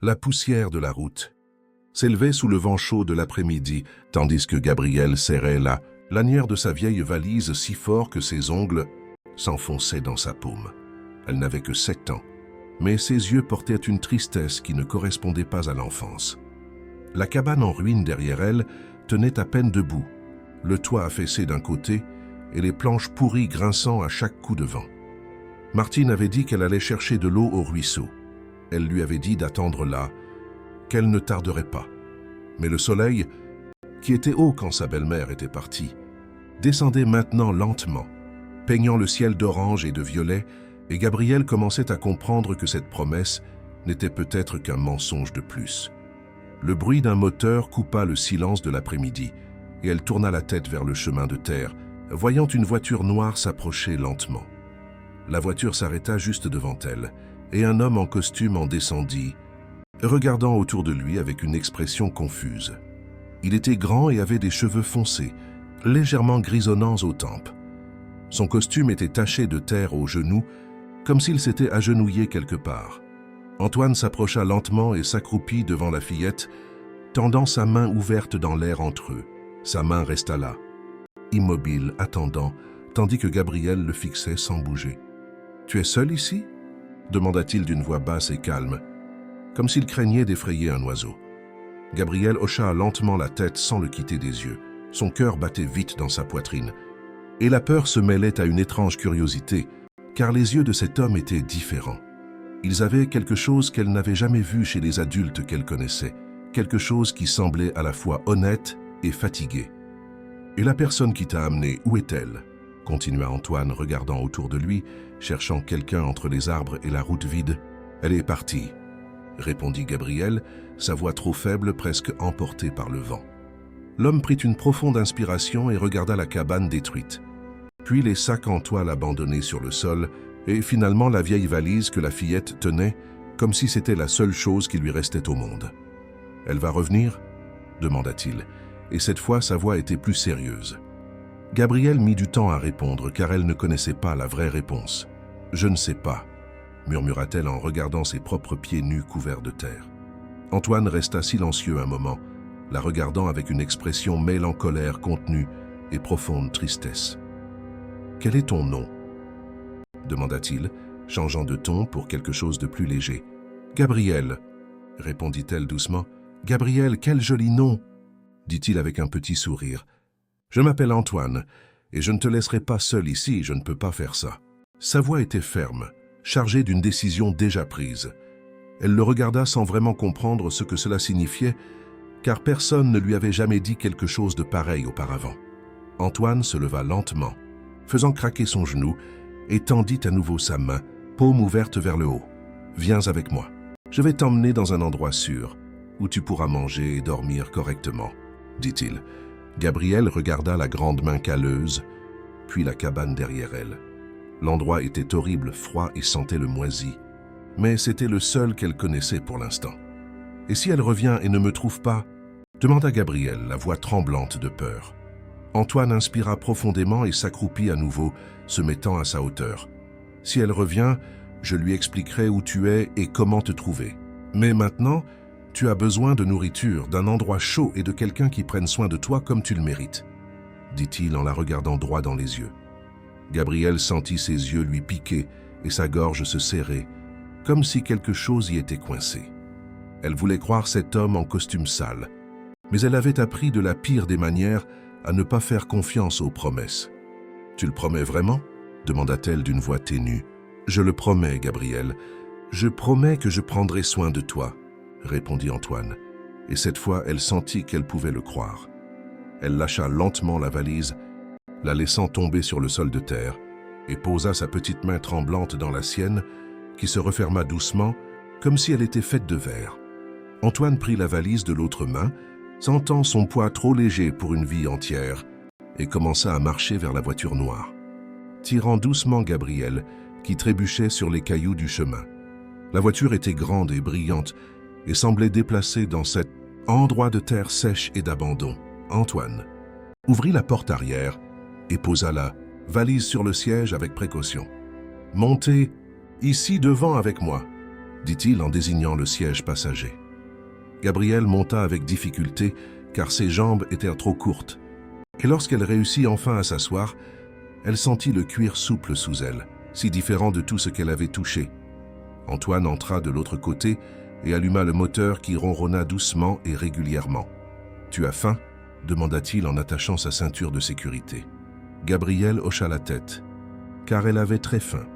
La poussière de la route s'élevait sous le vent chaud de l'après-midi, tandis que Gabrielle serrait la lanière de sa vieille valise si fort que ses ongles s'enfonçaient dans sa paume. Elle n'avait que 7 ans, mais ses yeux portaient une tristesse qui ne correspondait pas à l'enfance. La cabane en ruine derrière elle tenait à peine debout, le toit affaissé d'un côté et les planches pourries grinçant à chaque coup de vent. Martine avait dit qu'elle allait chercher de l'eau au ruisseau. Elle lui avait dit d'attendre là, qu'elle ne tarderait pas. Mais le soleil, qui était haut quand sa belle-mère était partie, descendait maintenant lentement, peignant le ciel d'orange et de violet, et Gabrielle commençait à comprendre que cette promesse n'était peut-être qu'un mensonge de plus. Le bruit d'un moteur coupa le silence de l'après-midi, et elle tourna la tête vers le chemin de terre, voyant une voiture noire s'approcher lentement. La voiture s'arrêta juste devant elle, et un homme en costume en descendit, regardant autour de lui avec une expression confuse. Il était grand et avait des cheveux foncés, légèrement grisonnants aux tempes. Son costume était taché de terre aux genoux, comme s'il s'était agenouillé quelque part. Antoine s'approcha lentement et s'accroupit devant la fillette, tendant sa main ouverte dans l'air entre eux. Sa main resta là, immobile, attendant, tandis que Gabrielle le fixait sans bouger. « Tu es seul ici ?» demanda-t-il d'une voix basse et calme, comme s'il craignait d'effrayer un oiseau. Gabrielle hocha lentement la tête sans le quitter des yeux. Son cœur battait vite dans sa poitrine, et la peur se mêlait à une étrange curiosité, car les yeux de cet homme étaient différents. Ils avaient quelque chose qu'elle n'avait jamais vu chez les adultes qu'elle connaissait, quelque chose qui semblait à la fois honnête et fatigué. « Et la personne qui t'a amené, où est-elle » continua Antoine, regardant autour de lui, cherchant quelqu'un entre les arbres et la route vide. « Elle est partie », répondit Gabrielle, sa voix trop faible, presque emportée par le vent. L'homme prit une profonde inspiration et regarda la cabane détruite, puis les sacs en toile abandonnés sur le sol, et finalement la vieille valise que la fillette tenait, comme si c'était la seule chose qui lui restait au monde. « Elle va revenir ?» demanda-t-il, et cette fois sa voix était plus sérieuse. Gabrielle mit du temps à répondre, car elle ne connaissait pas la vraie réponse. « Je ne sais pas », murmura-t-elle en regardant ses propres pieds nus couverts de terre. Antoine resta silencieux un moment, la regardant avec une expression mêlant colère contenue et profonde tristesse. « Quel est ton nom ?» demanda-t-il, changeant de ton pour quelque chose de plus léger. « Gabrielle », répondit-elle doucement. « Gabrielle, quel joli nom !» dit-il avec un petit sourire. « Je m'appelle Antoine, et je ne te laisserai pas seul ici, je ne peux pas faire ça. » Sa voix était ferme, chargée d'une décision déjà prise. Elle le regarda sans vraiment comprendre ce que cela signifiait, car personne ne lui avait jamais dit quelque chose de pareil auparavant. Antoine se leva lentement, faisant craquer son genou, et tendit à nouveau sa main, paume ouverte vers le haut. « Viens avec moi. Je vais t'emmener dans un endroit sûr, où tu pourras manger et dormir correctement, » dit-il. Gabrielle regarda la grande main calleuse, puis la cabane derrière elle. L'endroit était horrible, froid et sentait le moisi, mais c'était le seul qu'elle connaissait pour l'instant. « Et si elle revient et ne me trouve pas ?» demanda Gabrielle, la voix tremblante de peur. Antoine inspira profondément et s'accroupit à nouveau, se mettant à sa hauteur. « Si elle revient, je lui expliquerai où tu es et comment te trouver. Mais maintenant, tu as besoin de nourriture, d'un endroit chaud et de quelqu'un qui prenne soin de toi comme tu le mérites, » dit-il en la regardant droit dans les yeux. Gabrielle sentit ses yeux lui piquer et sa gorge se serrer, comme si quelque chose y était coincé. Elle voulait croire cet homme en costume sale, mais elle avait appris de la pire des manières à ne pas faire confiance aux promesses. « Tu le promets vraiment ?» demanda-t-elle d'une voix ténue. « Je le promets, Gabrielle. Je promets que je prendrai soin de toi, » répondit Antoine, et cette fois elle sentit qu'elle pouvait le croire. Elle lâcha lentement la valise, la laissant tomber sur le sol de terre, et posa sa petite main tremblante dans la sienne, qui se referma doucement, comme si elle était faite de verre. Antoine prit la valise de l'autre main, sentant son poids trop léger pour une vie entière, et commença à marcher vers la voiture noire, tirant doucement Gabrielle, qui trébuchait sur les cailloux du chemin. La voiture était grande et brillante, et semblait déplacée dans cet endroit de terre sèche et d'abandon. Antoine ouvrit la porte arrière et posa la valise sur le siège avec précaution. « Montez ici devant avec moi, » dit-il en désignant le siège passager. Gabrielle monta avec difficulté car ses jambes étaient trop courtes. Et lorsqu'elle réussit enfin à s'asseoir, elle sentit le cuir souple sous elle, si différent de tout ce qu'elle avait touché. Antoine entra de l'autre côté et alluma le moteur qui ronronna doucement et régulièrement. « Tu as faim ?» demanda-t-il en attachant sa ceinture de sécurité. Gabrielle hocha la tête, car elle avait très faim.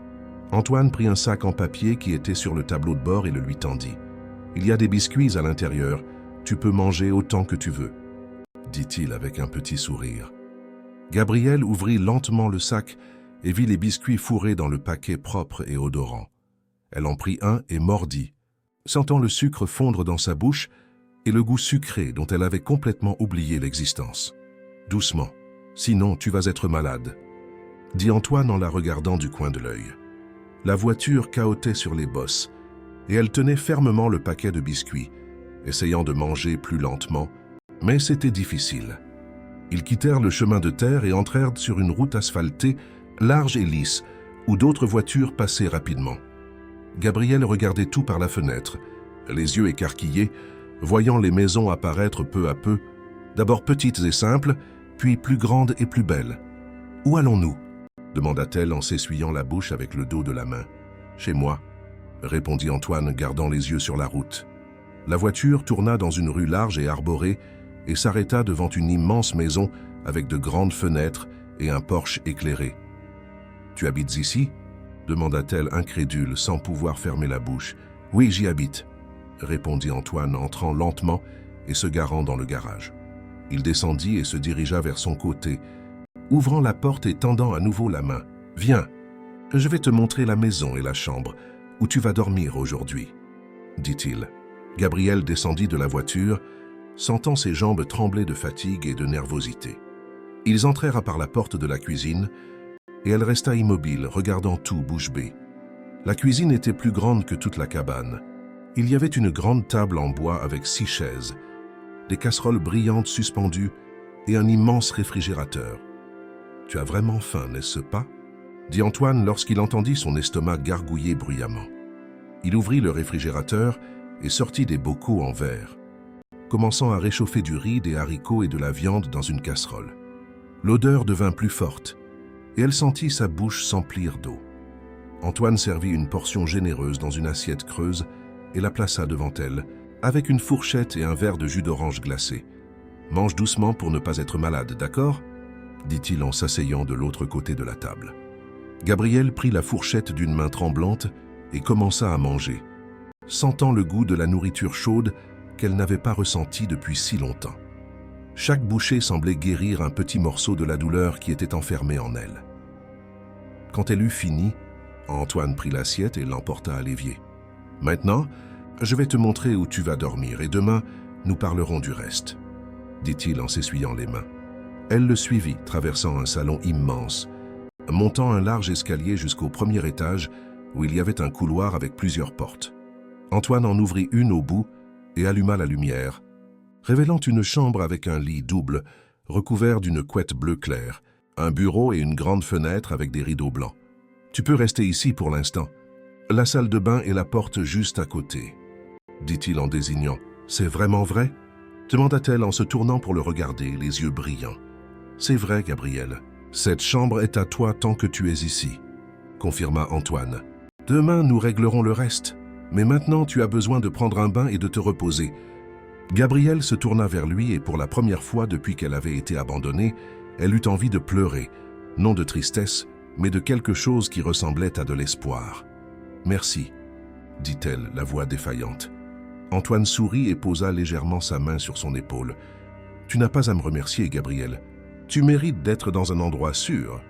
Antoine prit un sac en papier qui était sur le tableau de bord et le lui tendit. « Il y a des biscuits à l'intérieur, tu peux manger autant que tu veux, » dit-il avec un petit sourire. Gabrielle ouvrit lentement le sac et vit les biscuits fourrés dans le paquet propre et odorant. Elle en prit un et mordit, sentant le sucre fondre dans sa bouche et le goût sucré dont elle avait complètement oublié l'existence. « Doucement, sinon tu vas être malade, » dit Antoine en la regardant du coin de l'œil. La voiture cahotait sur les bosses et elle tenait fermement le paquet de biscuits, essayant de manger plus lentement, mais c'était difficile. Ils quittèrent le chemin de terre et entrèrent sur une route asphaltée, large et lisse, où d'autres voitures passaient rapidement. Gabrielle regardait tout par la fenêtre, les yeux écarquillés, voyant les maisons apparaître peu à peu, d'abord petites et simples, puis plus grandes et plus belles. « Où allons-nous » demanda-t-elle en s'essuyant la bouche avec le dos de la main. « Chez moi » répondit Antoine, gardant les yeux sur la route. La voiture tourna dans une rue large et arborée et s'arrêta devant une immense maison avec de grandes fenêtres et un porche éclairé. « Tu habites ici » demanda-t-elle incrédule sans pouvoir fermer la bouche. « Oui, j'y habite » répondit Antoine, entrant lentement et se garant dans le garage. Il descendit et se dirigea vers son côté, ouvrant la porte et tendant à nouveau la main. « Viens, je vais te montrer la maison et la chambre où tu vas dormir aujourd'hui, » dit-il. Gabrielle descendit de la voiture, sentant ses jambes trembler de fatigue et de nervosité. Ils entrèrent par la porte de la cuisine et elle resta immobile, regardant tout bouche bée. La cuisine était plus grande que toute la cabane. Il y avait une grande table en bois avec 6 chaises, des casseroles brillantes suspendues et un immense réfrigérateur. « Tu as vraiment faim, n'est-ce pas ?» dit Antoine lorsqu'il entendit son estomac gargouiller bruyamment. Il ouvrit le réfrigérateur et sortit des bocaux en verre, commençant à réchauffer du riz, des haricots et de la viande dans une casserole. L'odeur devint plus forte et elle sentit sa bouche s'emplir d'eau. Antoine servit une portion généreuse dans une assiette creuse et la plaça devant elle, avec une fourchette et un verre de jus d'orange glacé. « Mange doucement pour ne pas être malade, d'accord ?» dit-il en s'asseyant de l'autre côté de la table. Gabrielle prit la fourchette d'une main tremblante et commença à manger, sentant le goût de la nourriture chaude qu'elle n'avait pas ressenti depuis si longtemps. Chaque bouchée semblait guérir un petit morceau de la douleur qui était enfermée en elle. Quand elle eut fini, Antoine prit l'assiette et l'emporta à l'évier. « Maintenant, je vais te montrer où tu vas dormir et demain, nous parlerons du reste, » dit-il en s'essuyant les mains. Elle le suivit, traversant un salon immense, montant un large escalier jusqu'au premier étage où il y avait un couloir avec plusieurs portes. Antoine en ouvrit une au bout et alluma la lumière, révélant une chambre avec un lit double recouvert d'une couette bleu clair, un bureau et une grande fenêtre avec des rideaux blancs. « Tu peux rester ici pour l'instant. La salle de bain est la porte juste à côté, » dit-il en désignant. « C'est vraiment vrai ?» demanda-t-elle en se tournant pour le regarder, les yeux brillants. « C'est vrai, Gabrielle. Cette chambre est à toi tant que tu es ici, » confirma Antoine. « Demain, nous réglerons le reste, mais maintenant tu as besoin de prendre un bain et de te reposer. » Gabrielle se tourna vers lui et pour la première fois depuis qu'elle avait été abandonnée, elle eut envie de pleurer, non de tristesse, mais de quelque chose qui ressemblait à de l'espoir. « Merci, » dit-elle, la voix défaillante. Antoine sourit et posa légèrement sa main sur son épaule. « Tu n'as pas à me remercier, Gabrielle. Tu mérites d'être dans un endroit sûr, »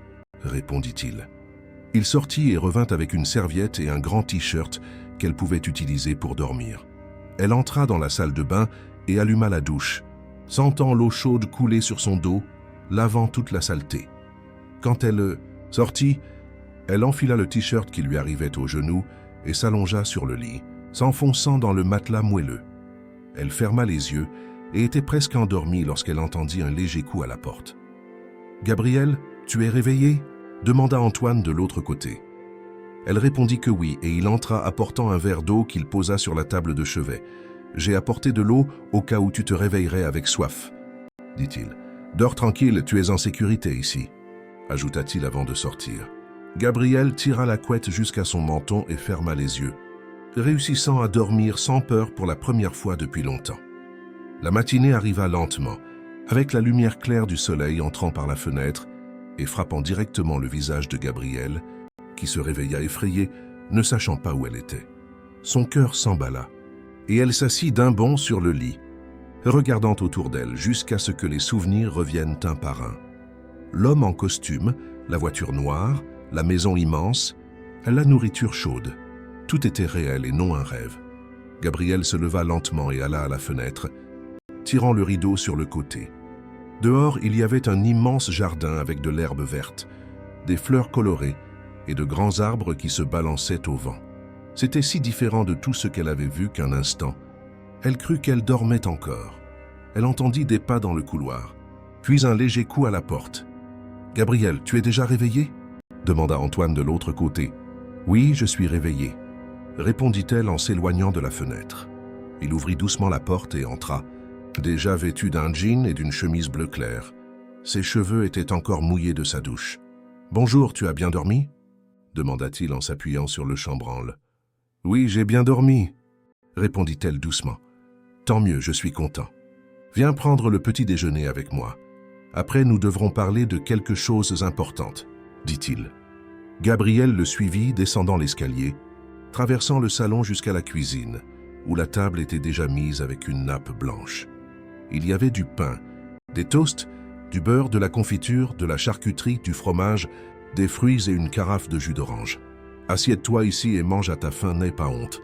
répondit-il. Il sortit et revint avec une serviette et un grand t-shirt qu'elle pouvait utiliser pour dormir. Elle entra dans la salle de bain et alluma la douche, sentant l'eau chaude couler sur son dos, lavant toute la saleté. Quand elle sortit, elle enfila le t-shirt qui lui arrivait aux genoux et s'allongea sur le lit, s'enfonçant dans le matelas moelleux. Elle ferma les yeux et était presque endormie lorsqu'elle entendit un léger coup à la porte. « Gabrielle, tu es réveillée ?» demanda Antoine de l'autre côté. Elle répondit que oui, et il entra apportant un verre d'eau qu'il posa sur la table de chevet. « J'ai apporté de l'eau au cas où tu te réveillerais avec soif, » dit-il. « Dors tranquille, tu es en sécurité ici, » ajouta-t-il avant de sortir. Gabriel tira la couette jusqu'à son menton et ferma les yeux, réussissant à dormir sans peur pour la première fois depuis longtemps. La matinée arriva lentement, avec la lumière claire du soleil entrant par la fenêtre et frappant directement le visage de Gabriel, qui se réveilla effrayée, ne sachant pas où elle était. Son cœur s'emballa, et elle s'assit d'un bond sur le lit, regardant autour d'elle jusqu'à ce que les souvenirs reviennent un par un. L'homme en costume, la voiture noire, la maison immense, la nourriture chaude. Tout était réel et non un rêve. Gabriel se leva lentement et alla à la fenêtre, tirant le rideau sur le côté. Dehors, il y avait un immense jardin avec de l'herbe verte, des fleurs colorées et de grands arbres qui se balançaient au vent. C'était si différent de tout ce qu'elle avait vu qu'un instant, elle crut qu'elle dormait encore. Elle entendit des pas dans le couloir, puis un léger coup à la porte. « Gabriel, tu es déjà réveillé ?» demanda Antoine de l'autre côté. « Oui, je suis réveillé », répondit-elle en s'éloignant de la fenêtre. Il ouvrit doucement la porte et entra, déjà vêtu d'un jean et d'une chemise bleu clair. Ses cheveux étaient encore mouillés de sa douche. « Bonjour, tu as bien dormi ?» demanda-t-il en s'appuyant sur le chambranle. « Oui, j'ai bien dormi », répondit-elle doucement. « Tant mieux, je suis content. Viens prendre le petit déjeuner avec moi. Après, nous devrons parler de quelque chose d'important, » dit-il. Gabriel le suivit, descendant l'escalier, traversant le salon jusqu'à la cuisine, où la table était déjà mise avec une nappe blanche. Il y avait du pain, des toasts, du beurre, de la confiture, de la charcuterie, du fromage, des fruits et une carafe de jus d'orange. « Assieds-toi ici et mange à ta faim, n'aie pas honte, »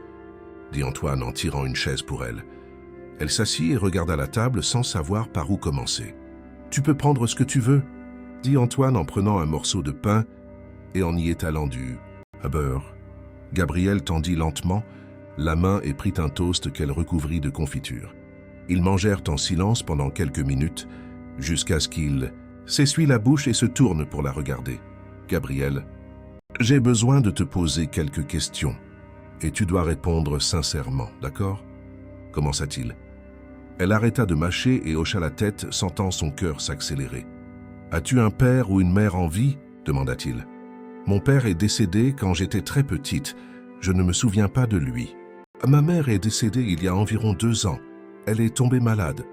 dit Antoine en tirant une chaise pour elle. Elle s'assit et regarda la table sans savoir par où commencer. « Tu peux prendre ce que tu veux, » dit Antoine en prenant un morceau de pain et en y étalant du beurre. Gabriel tendit lentement la main et prit un toast qu'elle recouvrit de confiture. Ils mangèrent en silence pendant quelques minutes, jusqu'à ce qu'il s'essuie la bouche et se tourne pour la regarder. « Gabriel, j'ai besoin de te poser quelques questions, et tu dois répondre sincèrement, d'accord ?» commença-t-il. Elle arrêta de mâcher et hocha la tête, sentant son cœur s'accélérer. « As-tu un père ou une mère en vie ?» demanda-t-il. « Mon père est décédé quand j'étais très petite. Je ne me souviens pas de lui. Ma mère est décédée il y a environ 2 ans. Elle est tombée malade, »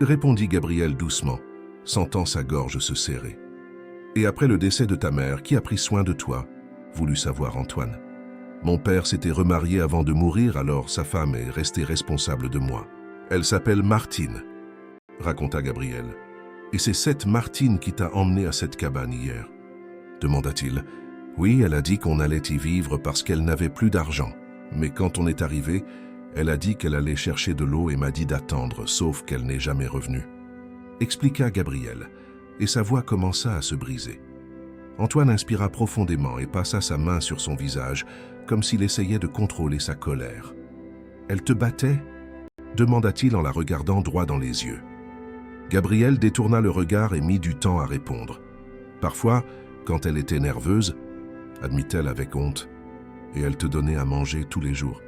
répondit Gabriel doucement, sentant sa gorge se serrer. « Et après le décès de ta mère, qui a pris soin de toi ?» voulut savoir Antoine. « Mon père s'était remarié avant de mourir, alors sa femme est restée responsable de moi. Elle s'appelle Martine, » raconta Gabriel. « Et c'est cette Martine qui t'a emmené à cette cabane hier ?» demanda-t-il. « Oui, elle a dit qu'on allait y vivre parce qu'elle n'avait plus d'argent. Mais quand on est arrivé, elle a dit qu'elle allait chercher de l'eau et m'a dit d'attendre, sauf qu'elle n'est jamais revenue. » expliqua Gabriel, et sa voix commença à se briser. Antoine inspira profondément et passa sa main sur son visage, comme s'il essayait de contrôler sa colère. « Elle te battait ?» demanda-t-il en la regardant droit dans les yeux. Gabriel détourna le regard et mit du temps à répondre. Parfois, quand elle était nerveuse, admit-elle avec honte, et elle te donnait à manger tous les jours.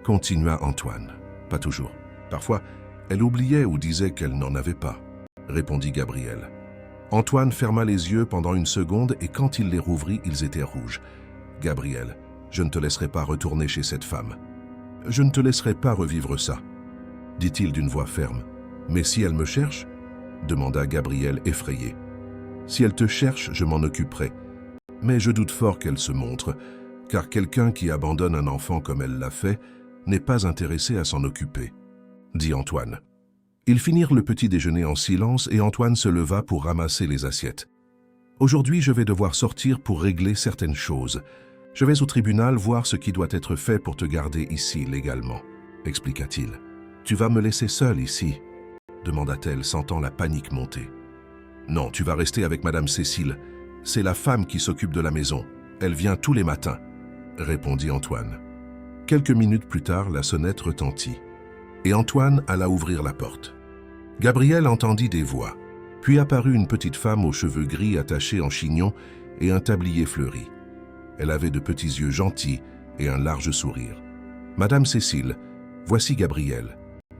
Continua Antoine. Pas toujours. Parfois, elle oubliait ou disait qu'elle n'en avait pas, répondit Gabriel. Antoine ferma les yeux pendant une seconde et quand il les rouvrit, ils étaient rouges. Gabriel, je ne te laisserai pas retourner chez cette femme. Je ne te laisserai pas revivre ça, dit-il d'une voix ferme. Mais si elle me cherche, demanda Gabriel effrayé. Si elle te cherche, je m'en occuperai. Mais je doute fort qu'elle se montre, car quelqu'un qui abandonne un enfant comme elle l'a fait n'est pas intéressé à s'en occuper, dit Antoine. Ils finirent le petit déjeuner en silence et Antoine se leva pour ramasser les assiettes. Aujourd'hui, je vais devoir sortir pour régler certaines choses. Je vais au tribunal voir ce qui doit être fait pour te garder ici légalement, expliqua-t-il. Tu vas me laisser seule ici, demanda-t-elle, sentant la panique monter. Non, tu vas rester avec Madame Cécile. C'est la femme qui s'occupe de la maison. Elle vient tous les matins, répondit Antoine. Quelques minutes plus tard, la sonnette retentit, et Antoine alla ouvrir la porte. Gabriel entendit des voix, puis apparut une petite femme aux cheveux gris attachés en chignon et un tablier fleuri. Elle avait de petits yeux gentils et un large sourire. « Madame Cécile, voici Gabrielle, »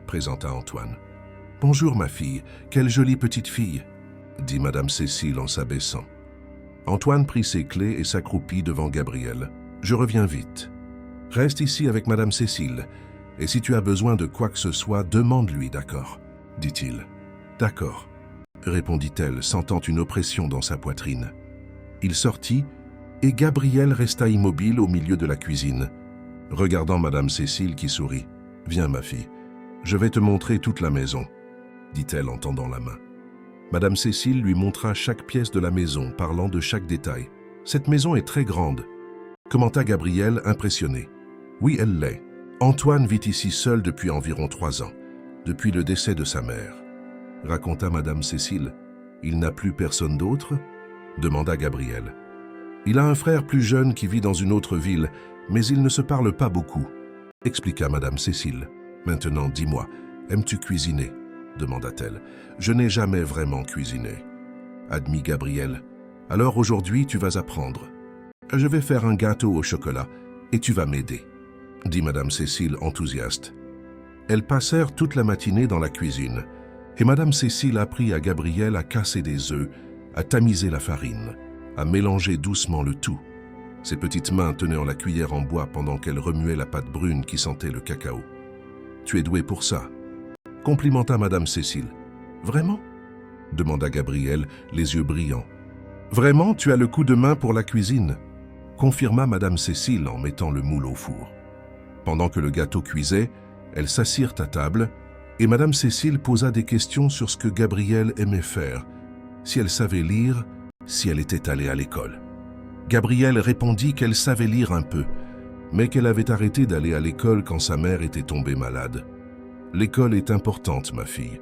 présenta Antoine. « Bonjour ma fille, quelle jolie petite fille, » dit Madame Cécile en s'abaissant. Antoine prit ses clés et s'accroupit devant Gabrielle. « Je reviens vite. Reste ici avec Madame Cécile, et si tu as besoin de quoi que ce soit, demande-lui, d'accord ?» dit-il. « D'accord, » répondit-elle, sentant une oppression dans sa poitrine. Il sortit, et Gabrielle resta immobile au milieu de la cuisine, regardant Madame Cécile qui sourit. « Viens, ma fille, je vais te montrer toute la maison, » dit-elle en tendant la main. Madame Cécile lui montra chaque pièce de la maison, parlant de chaque détail. « Cette maison est très grande, » commenta Gabrielle, impressionnée. « Oui, elle l'est. Antoine vit ici seul depuis environ 3 ans, depuis le décès de sa mère. » raconta Madame Cécile. « Il n'a plus personne d'autre » demanda Gabrielle. « Il a un frère plus jeune qui vit dans une autre ville, mais ils ne se parlent pas beaucoup, » expliqua Madame Cécile. « Maintenant, dis-moi, aimes-tu cuisiner ?» demanda-t-elle. « Je n'ai jamais vraiment cuisiné, » admit Gabrielle. « Alors aujourd'hui, tu vas apprendre. Je vais faire un gâteau au chocolat et tu vas m'aider, » dit Madame Cécile enthousiaste. Elles passèrent toute la matinée dans la cuisine et Madame Cécile apprit à Gabrielle à casser des œufs, à tamiser la farine, à mélanger doucement le tout. Ses petites mains tenaient la cuillère en bois pendant qu'elle remuait la pâte brune qui sentait le cacao. « Tu es douée pour ça » complimenta Madame Cécile. « Vraiment » demanda Gabrielle, les yeux brillants. « Vraiment, tu as le coup de main pour la cuisine » confirma Madame Cécile en mettant le moule au four. Pendant que le gâteau cuisait, elles s'assirent à table et Madame Cécile posa des questions sur ce que Gabrielle aimait faire, si elle savait lire, si elle était allée à l'école. Gabrielle répondit qu'elle savait lire un peu, mais qu'elle avait arrêté d'aller à l'école quand sa mère était tombée malade. « L'école est importante, ma fille.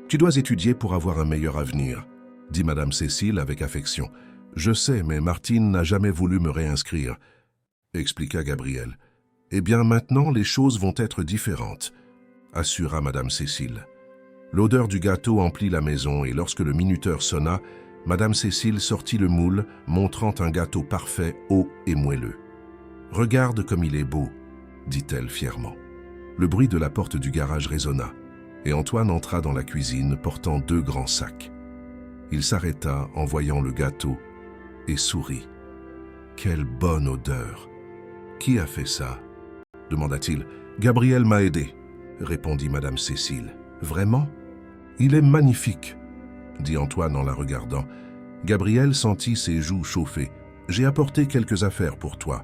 Tu dois étudier pour avoir un meilleur avenir, » dit Madame Cécile avec affection. « Je sais, mais Martine n'a jamais voulu me réinscrire, » expliqua Gabrielle. « Eh bien, maintenant, les choses vont être différentes, » assura Madame Cécile. L'odeur du gâteau emplit la maison et lorsque le minuteur sonna, Madame Cécile sortit le moule, montrant un gâteau parfait, haut et moelleux. « Regarde comme il est beau, » dit-elle fièrement. Le bruit de la porte du garage résonna, et Antoine entra dans la cuisine portant 2 grands sacs. Il s'arrêta en voyant le gâteau et sourit. « Quelle bonne odeur !»« Qui a fait ça ?» demanda-t-il. « Gabrielle m'a aidé, » répondit Madame Cécile. « Vraiment ? Il est magnifique, » dit Antoine en la regardant. Gabrielle sentit ses joues chauffer. « J'ai apporté quelques affaires pour toi, »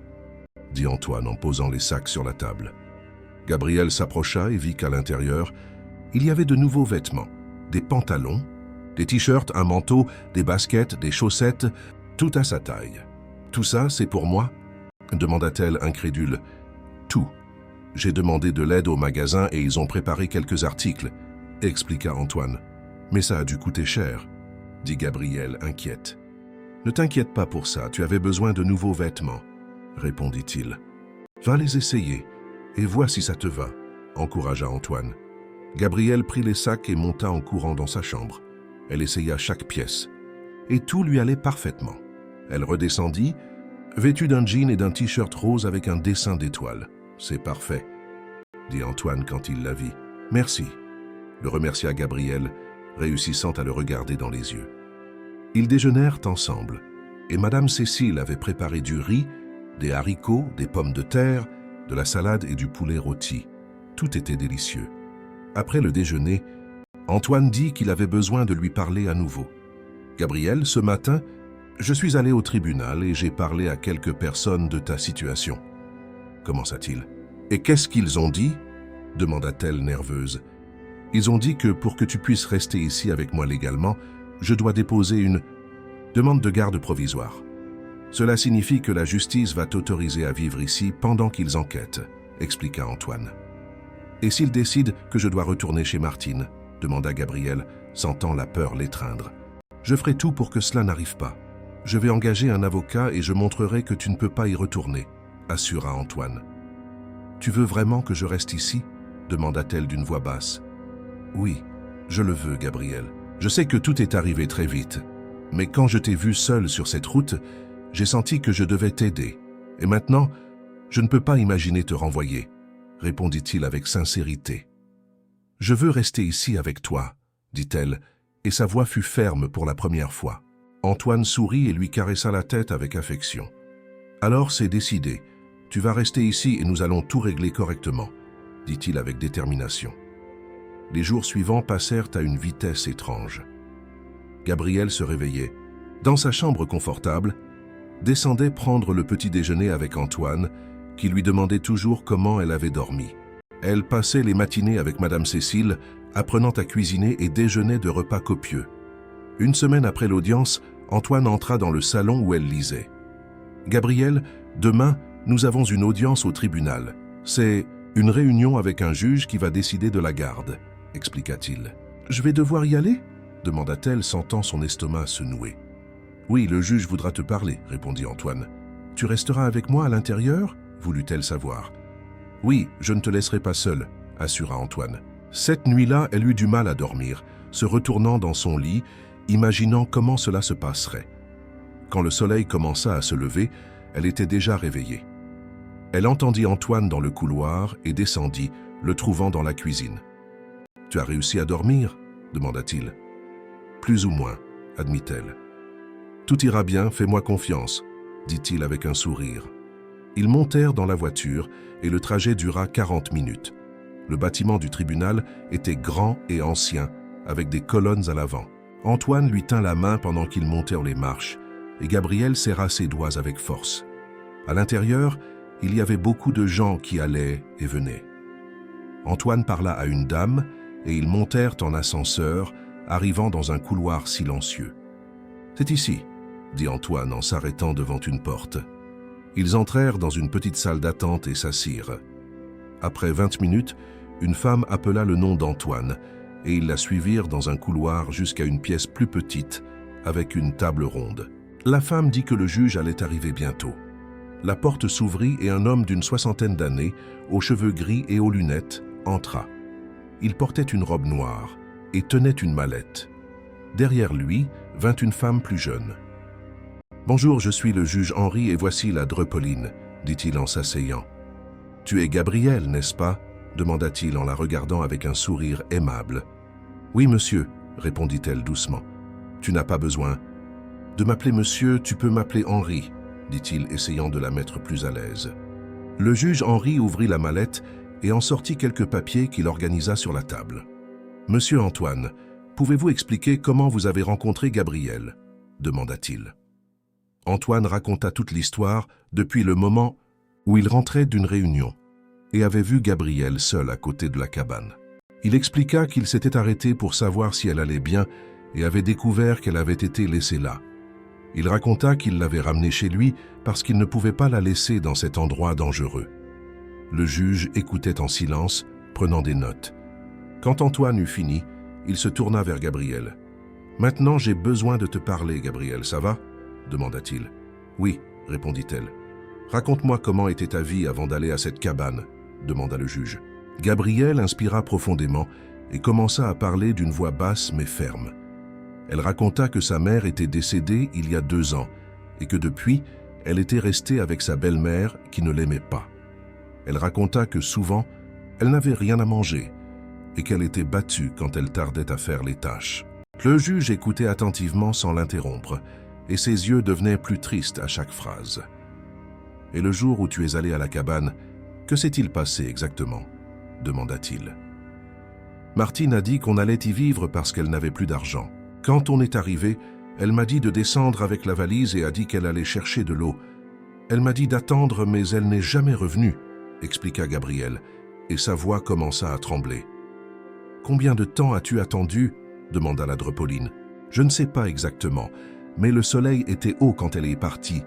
dit Antoine en posant les sacs sur la table. Gabrielle s'approcha et vit qu'à l'intérieur, il y avait de nouveaux vêtements, des pantalons, des t-shirts, un manteau, des baskets, des chaussettes, tout à sa taille. « Tout ça, c'est pour moi ?» demanda-t-elle incrédule. « Tout. J'ai demandé de l'aide au magasin et ils ont préparé quelques articles, » expliqua Antoine. « Mais ça a dû coûter cher, » dit Gabrielle inquiète. « Ne t'inquiète pas pour ça, tu avais besoin de nouveaux vêtements, » répondit-il. « Va les essayer et vois si ça te va, » encouragea Antoine. Gabrielle prit les sacs et monta en courant dans sa chambre. Elle essaya chaque pièce, et tout lui allait parfaitement. Elle redescendit, vêtue d'un jean et d'un t-shirt rose avec un dessin d'étoile. « C'est parfait, » dit Antoine quand il la vit. « Merci, » le remercia Gabrielle, réussissant à le regarder dans les yeux. Ils déjeunèrent ensemble, et Madame Cécile avait préparé du riz, des haricots, des pommes de terre, de la salade et du poulet rôti. Tout était délicieux. Après le déjeuner, Antoine dit qu'il avait besoin de lui parler à nouveau. « Gabrielle, ce matin, je suis allé au tribunal et j'ai parlé à quelques personnes de ta situation. » commença-t-il. « Et qu'est-ce qu'ils ont dit ?» demanda-t-elle nerveuse. « Ils ont dit que pour que tu puisses rester ici avec moi légalement, je dois déposer une demande de garde provisoire. Cela signifie que la justice va t'autoriser à vivre ici pendant qu'ils enquêtent, » expliqua Antoine. « Et s'ils décident que je dois retourner chez Martine ?» demanda Gabrielle, sentant la peur l'étreindre. « Je ferai tout pour que cela n'arrive pas. Je vais engager un avocat et je montrerai que tu ne peux pas y retourner, » assura Antoine. « Tu veux vraiment que je reste ici ?» demanda-t-elle d'une voix basse. « Oui, je le veux, Gabrielle. Je sais que tout est arrivé très vite, mais quand je t'ai vue seule sur cette route, j'ai senti que je devais t'aider, » Et maintenant, je ne peux pas imaginer te renvoyer, répondit-il avec sincérité. Je veux rester ici avec toi, dit-elle, et sa voix fut ferme pour la première fois. Antoine sourit et lui caressa la tête avec affection. Alors c'est décidé, tu vas rester ici et nous allons tout régler correctement, dit-il avec détermination. Les jours suivants passèrent à une vitesse étrange. Gabrielle se réveillait. Dans sa chambre confortable, descendait prendre le petit déjeuner avec Antoine, qui lui demandait toujours comment elle avait dormi. Elle passait les matinées avec Madame Cécile, apprenant à cuisiner et déjeunait de repas copieux. Une semaine après l'audience, Antoine entra dans le salon où elle lisait. « Gabrielle, demain, nous avons une audience au tribunal. C'est une réunion avec un juge qui va décider de la garde, » expliqua-t-il. « Je vais devoir y aller ?» demanda-t-elle, sentant son estomac se nouer. « Oui, le juge voudra te parler, » répondit Antoine. « Tu resteras avec moi à l'intérieur » voulut-elle savoir. « Oui, je ne te laisserai pas seule, » assura Antoine. Cette nuit-là, elle eut du mal à dormir, se retournant dans son lit, imaginant comment cela se passerait. Quand le soleil commença à se lever, elle était déjà réveillée. Elle entendit Antoine dans le couloir et descendit, le trouvant dans la cuisine. « Tu as réussi à dormir ?» demanda-t-il. « Plus ou moins, » admit-elle. « Tout ira bien, fais-moi confiance, » dit-il avec un sourire. Ils montèrent dans la voiture et le trajet dura 40 minutes. Le bâtiment du tribunal était grand et ancien, avec des colonnes à l'avant. Antoine lui tint la main pendant qu'ils montèrent les marches, et Gabrielle serra ses doigts avec force. À l'intérieur, il y avait beaucoup de gens qui allaient et venaient. Antoine parla à une dame, et ils montèrent en ascenseur, arrivant dans un couloir silencieux. « C'est ici », dit Antoine en s'arrêtant devant une porte. Ils entrèrent dans une petite salle d'attente et s'assirent. Après 20 minutes, une femme appela le nom d'Antoine, et ils la suivirent dans un couloir jusqu'à une pièce plus petite, avec une table ronde. La femme dit que le juge allait arriver bientôt. La porte s'ouvrit et un homme d'une 60aine d'années, aux cheveux gris et aux lunettes, entra. Il portait une robe noire et tenait une mallette. Derrière lui vint une femme plus jeune. « Bonjour, je suis le juge Henri et voici la Drepauline, » dit-il en s'asseyant. « Tu es Gabrielle, n'est-ce pas ?» demanda-t-il en la regardant avec un sourire aimable. « Oui, monsieur, » répondit-elle doucement. « Tu n'as pas besoin de m'appeler monsieur, tu peux m'appeler Henri, » dit-il, essayant de la mettre plus à l'aise. Le juge Henri ouvrit la mallette et en sortit quelques papiers qu'il organisa sur la table. « Monsieur Antoine, pouvez-vous expliquer comment vous avez rencontré Gabrielle ?» demanda-t-il. Antoine raconta toute l'histoire depuis le moment où il rentrait d'une réunion et avait vu Gabrielle seule à côté de la cabane. Il expliqua qu'il s'était arrêté pour savoir si elle allait bien et avait découvert qu'elle avait été laissée là. Il raconta qu'il l'avait ramenée chez lui parce qu'il ne pouvait pas la laisser dans cet endroit dangereux. Le juge écoutait en silence, prenant des notes. Quand Antoine eut fini, il se tourna vers Gabrielle. « Maintenant, j'ai besoin de te parler, Gabrielle, ça va ?» demanda-t-il. « Oui, » répondit-elle. « Raconte-moi comment était ta vie avant d'aller à cette cabane ?» demanda le juge. Gabrielle inspira profondément et commença à parler d'une voix basse mais ferme. Elle raconta que sa mère était décédée il y a 2 ans et que depuis, elle était restée avec sa belle-mère qui ne l'aimait pas. Elle raconta que souvent, elle n'avait rien à manger et qu'elle était battue quand elle tardait à faire les tâches. Le juge écoutait attentivement sans l'interrompre et ses yeux devenaient plus tristes à chaque phrase. « Et le jour où tu es allé à la cabane, que s'est-il passé exactement ?» demanda-t-il. Martine a dit qu'on allait y vivre parce qu'elle n'avait plus d'argent. Quand on est arrivé, elle m'a dit de descendre avec la valise et a dit qu'elle allait chercher de l'eau. Elle m'a dit d'attendre, mais elle n'est jamais revenue, expliqua Gabrielle, et sa voix commença à trembler. « Combien de temps as-tu attendu ?» demanda la Drepauline. « Je ne sais pas exactement, mais le soleil était haut quand elle est partie,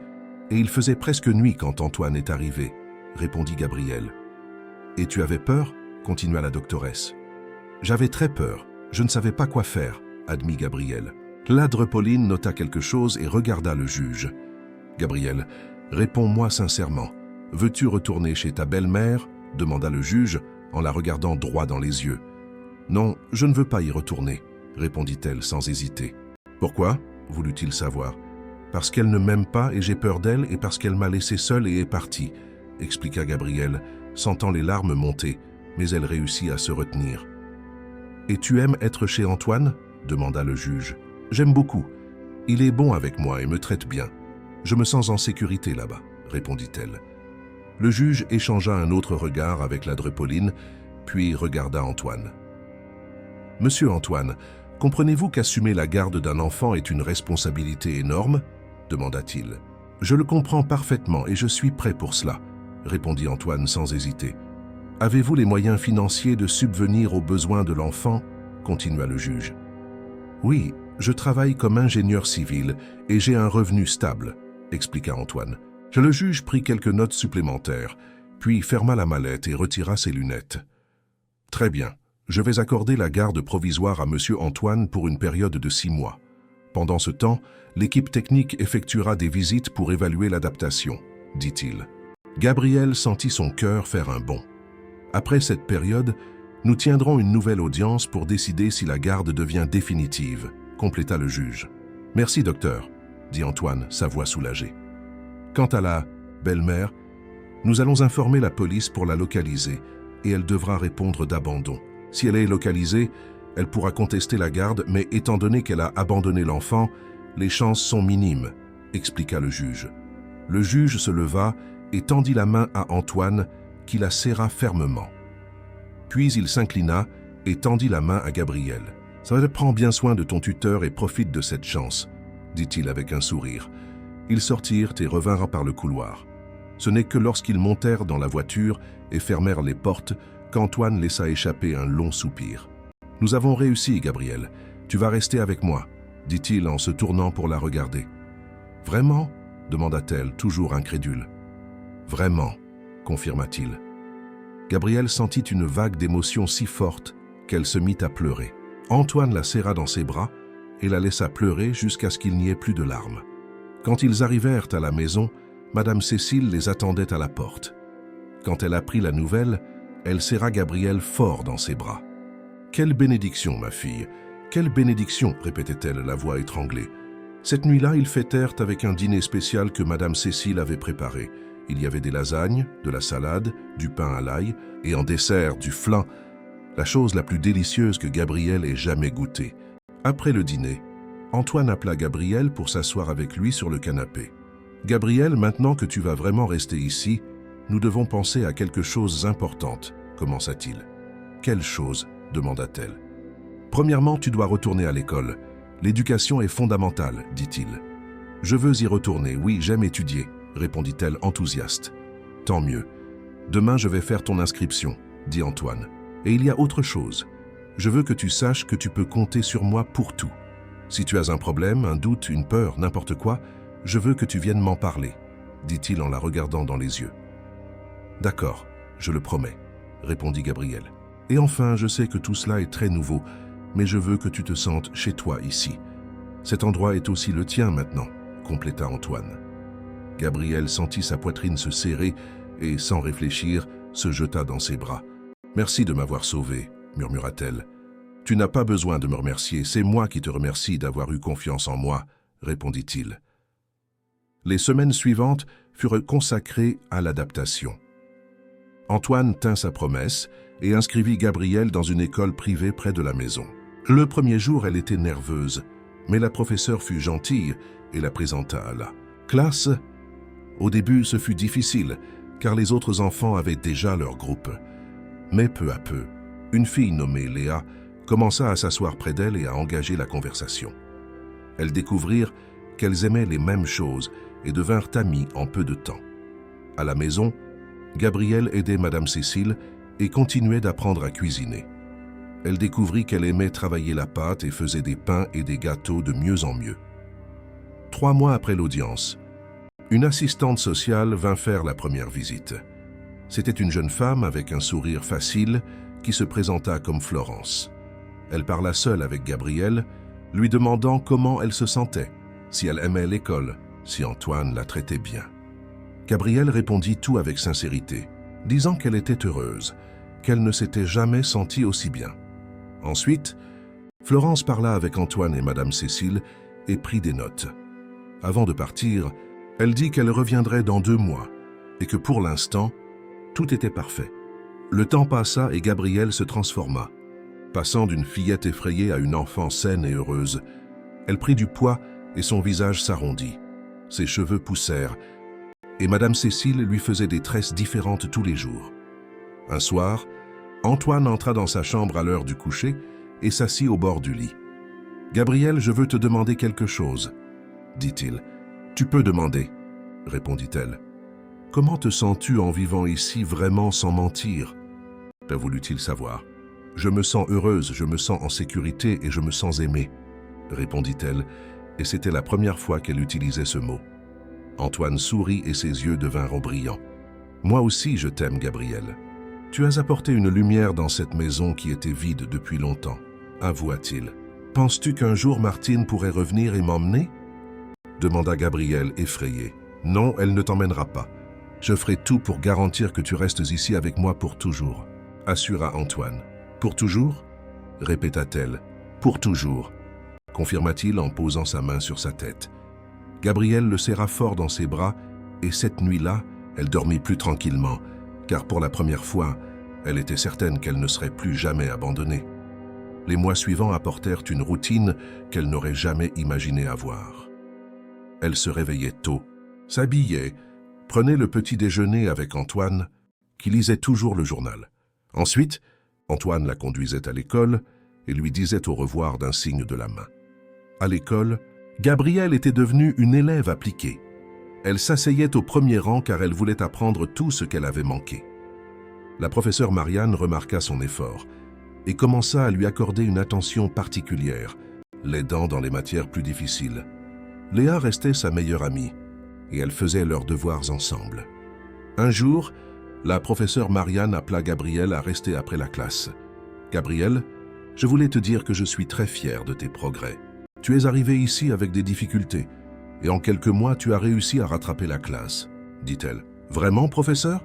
et il faisait presque nuit quand Antoine est arrivé, » répondit Gabrielle. « Et tu avais peur ?» continua la doctoresse. « J'avais très peur, je ne savais pas quoi faire, » admit Gabrielle. La Drepauline nota quelque chose et regarda le juge. « Gabrielle, réponds-moi sincèrement. Veux-tu retourner chez ta belle-mère » demanda le juge en la regardant droit dans les yeux. « Non, je ne veux pas y retourner, » répondit-elle sans hésiter. « Pourquoi » voulut-il savoir. « Parce qu'elle ne m'aime pas et j'ai peur d'elle et parce qu'elle m'a laissé seule et est partie, expliqua Gabrielle, sentant les larmes monter, mais elle réussit à se retenir. Et tu aimes être chez Antoine? Demanda le juge. J'aime beaucoup. Il est bon avec moi et me traite bien. Je me sens en sécurité là-bas, répondit-elle. Le juge échangea un autre regard avec la Dreupoline, puis regarda Antoine. Monsieur Antoine, comprenez-vous qu'assumer la garde d'un enfant est une responsabilité énorme? Demanda-t-il. Je le comprends parfaitement et je suis prêt pour cela, répondit Antoine sans hésiter. Avez-vous les moyens financiers de subvenir aux besoins de l'enfant? Continua le juge. Oui, je travaille comme ingénieur civil et j'ai un revenu stable, expliqua Antoine. Le juge prit quelques notes supplémentaires, puis ferma la mallette et retira ses lunettes. Très bien, je vais accorder la garde provisoire à monsieur Antoine pour une période de 6 mois. Pendant ce temps, l'équipe technique effectuera des visites pour évaluer l'adaptation, dit-il. Gabrielle sentit son cœur faire un bond. Après cette période, nous tiendrons une nouvelle audience pour décider si la garde devient définitive, compléta le juge. Merci, docteur, dit Antoine, sa voix soulagée. Quant à la belle-mère, nous allons informer la police pour la localiser et elle devra répondre d'abandon. Si elle est localisée, elle pourra contester la garde, mais étant donné qu'elle a abandonné l'enfant, les chances sont minimes, expliqua le juge. Le juge se leva et tendit la main à Antoine, qui la serra fermement. Puis il s'inclina et tendit la main à Gabrielle. « Prends bien soin de ton tuteur et profite de cette chance, » dit-il avec un sourire. Ils sortirent et revinrent par le couloir. Ce n'est que lorsqu'ils montèrent dans la voiture et fermèrent les portes qu'Antoine laissa échapper un long soupir. « Nous avons réussi, Gabrielle. Tu vas rester avec moi, » dit-il en se tournant pour la regarder. « Vraiment ?» demanda-t-elle, toujours incrédule. « Vraiment », confirma-t-il. Gabrielle sentit une vague d'émotion si forte qu'elle se mit à pleurer. Antoine la serra dans ses bras et la laissa pleurer jusqu'à ce qu'il n'y ait plus de larmes. Quand ils arrivèrent à la maison, Madame Cécile les attendait à la porte. Quand elle apprit la nouvelle, elle serra Gabrielle fort dans ses bras. « Quelle bénédiction, ma fille! Quelle bénédiction !» répétait-elle, la voix étranglée. Cette nuit-là, ils fêtèrent avec un dîner spécial que Madame Cécile avait préparé. Il y avait des lasagnes, de la salade, du pain à l'ail et en dessert du flan, la chose la plus délicieuse que Gabrielle ait jamais goûtée. Après le dîner, Antoine appela Gabrielle pour s'asseoir avec lui sur le canapé. « Gabrielle, maintenant que tu vas vraiment rester ici, nous devons penser à quelque chose d'importante, commença-t-il. « Quelle chose ?» demanda-t-elle. « Premièrement, tu dois retourner à l'école. L'éducation est fondamentale, dit-il. « Je veux y retourner, oui, j'aime étudier, » répondit-elle enthousiaste. « Tant mieux. Demain, je vais faire ton inscription, » dit Antoine. « Et il y a autre chose. Je veux que tu saches que tu peux compter sur moi pour tout. Si tu as un problème, un doute, une peur, n'importe quoi, je veux que tu viennes m'en parler, » dit-il en la regardant dans les yeux. « D'accord, je le promets, » répondit Gabrielle. « Et enfin, je sais que tout cela est très nouveau, mais je veux que tu te sentes chez toi ici. Cet endroit est aussi le tien maintenant, » compléta Antoine. Gabrielle sentit sa poitrine se serrer et, sans réfléchir, se jeta dans ses bras. « Merci de m'avoir sauvé, » murmura-t-elle. « Tu n'as pas besoin de me remercier, c'est moi qui te remercie d'avoir eu confiance en moi, » répondit-il. Les semaines suivantes furent consacrées à l'adaptation. Antoine tint sa promesse et inscrivit Gabrielle dans une école privée près de la maison. Le premier jour, elle était nerveuse, mais la professeure fut gentille et la présenta à la classe. Au début, ce fut difficile, car les autres enfants avaient déjà leur groupe. Mais peu à peu, une fille nommée Léa commença à s'asseoir près d'elle et à engager la conversation. Elles découvrirent qu'elles aimaient les mêmes choses et devinrent amies en peu de temps. À la maison, Gabrielle aidait Madame Cécile et continuait d'apprendre à cuisiner. Elle découvrit qu'elle aimait travailler la pâte et faisait des pains et des gâteaux de mieux en mieux. 3 mois après l'audience, une assistante sociale vint faire la première visite. C'était une jeune femme avec un sourire facile qui se présenta comme Florence. Elle parla seule avec Gabrielle, lui demandant comment elle se sentait, si elle aimait l'école, si Antoine la traitait bien. Gabrielle répondit tout avec sincérité, disant qu'elle était heureuse, qu'elle ne s'était jamais sentie aussi bien. Ensuite, Florence parla avec Antoine et Madame Cécile et prit des notes. Avant de partir, elle dit qu'elle reviendrait dans 2 mois et que pour l'instant, tout était parfait. Le temps passa et Gabrielle se transforma. Passant d'une fillette effrayée à une enfant saine et heureuse, elle prit du poids et son visage s'arrondit. Ses cheveux poussèrent et Madame Cécile lui faisait des tresses différentes tous les jours. Un soir, Antoine entra dans sa chambre à l'heure du coucher et s'assit au bord du lit. « Gabrielle, je veux te demander quelque chose, » dit-il. « Tu peux demander, » répondit-elle. « Comment te sens-tu en vivant ici vraiment sans mentir ?» voulut-il savoir. « Je me sens heureuse, je me sens en sécurité et je me sens aimée, » répondit-elle, et c'était la première fois qu'elle utilisait ce mot. Antoine sourit et ses yeux devinrent brillants. « Moi aussi je t'aime, Gabrielle. Tu as apporté une lumière dans cette maison qui était vide depuis longtemps, » avoua-t-il. « Penses-tu qu'un jour Martine pourrait revenir et m'emmener » demanda Gabrielle effrayée. « Non, elle ne t'emmènera pas. Je ferai tout pour garantir que tu restes ici avec moi pour toujours, » assura Antoine. « Pour toujours » répéta-t-elle. « Pour toujours » confirma-t-il en posant sa main sur sa tête. Gabrielle le serra fort dans ses bras et cette nuit-là, elle dormit plus tranquillement, car pour la première fois, elle était certaine qu'elle ne serait plus jamais abandonnée. Les mois suivants apportèrent une routine qu'elle n'aurait jamais imaginé avoir. Elle se réveillait tôt, s'habillait, prenait le petit déjeuner avec Antoine, qui lisait toujours le journal. Ensuite, Antoine la conduisait à l'école et lui disait au revoir d'un signe de la main. À l'école, Gabrielle était devenue une élève appliquée. Elle s'asseyait au premier rang car elle voulait apprendre tout ce qu'elle avait manqué. La professeure Marianne remarqua son effort et commença à lui accorder une attention particulière, l'aidant dans les matières plus difficiles. Léa restait sa meilleure amie et elles faisaient leurs devoirs ensemble. Un jour, la professeure Marianne appela Gabrielle à rester après la classe. « Gabrielle, je voulais te dire que je suis très fière de tes progrès. Tu es arrivée ici avec des difficultés et en quelques mois, tu as réussi à rattraper la classe, » dit-elle. « Vraiment, professeur ?»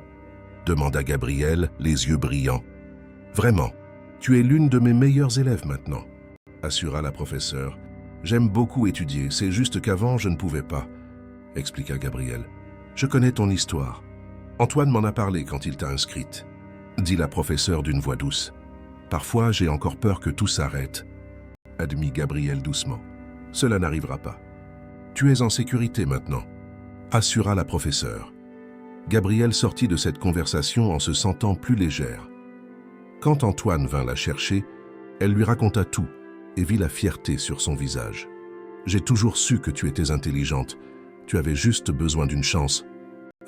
demanda Gabrielle, les yeux brillants. « Vraiment, tu es l'une de mes meilleures élèves maintenant, » assura la professeure. « J'aime beaucoup étudier, c'est juste qu'avant, je ne pouvais pas, » expliqua Gabrielle. « Je connais ton histoire. Antoine m'en a parlé quand il t'a inscrite, » dit la professeure d'une voix douce. « Parfois, j'ai encore peur que tout s'arrête, » admit Gabrielle doucement. « Cela n'arrivera pas. Tu es en sécurité maintenant, » assura la professeure. Gabrielle sortit de cette conversation en se sentant plus légère. Quand Antoine vint la chercher, elle lui raconta tout et vit la fierté sur son visage. « J'ai toujours su que tu étais intelligente. Tu avais juste besoin d'une chance, »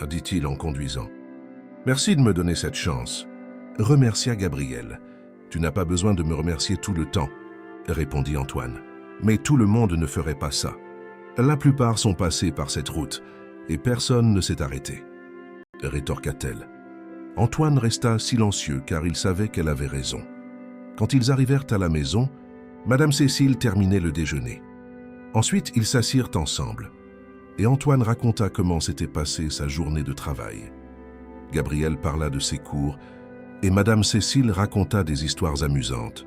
dit-il en conduisant. « Merci de me donner cette chance, » remercia Gabrielle. « Tu n'as pas besoin de me remercier tout le temps, » répondit Antoine. « Mais tout le monde ne ferait pas ça. La plupart sont passés par cette route et personne ne s'est arrêté, » rétorqua-t-elle. Antoine resta silencieux car il savait qu'elle avait raison. Quand ils arrivèrent à la maison, Madame Cécile terminait le déjeuner. Ensuite, ils s'assirent ensemble et Antoine raconta comment s'était passée sa journée de travail. Gabrielle parla de ses cours et Madame Cécile raconta des histoires amusantes.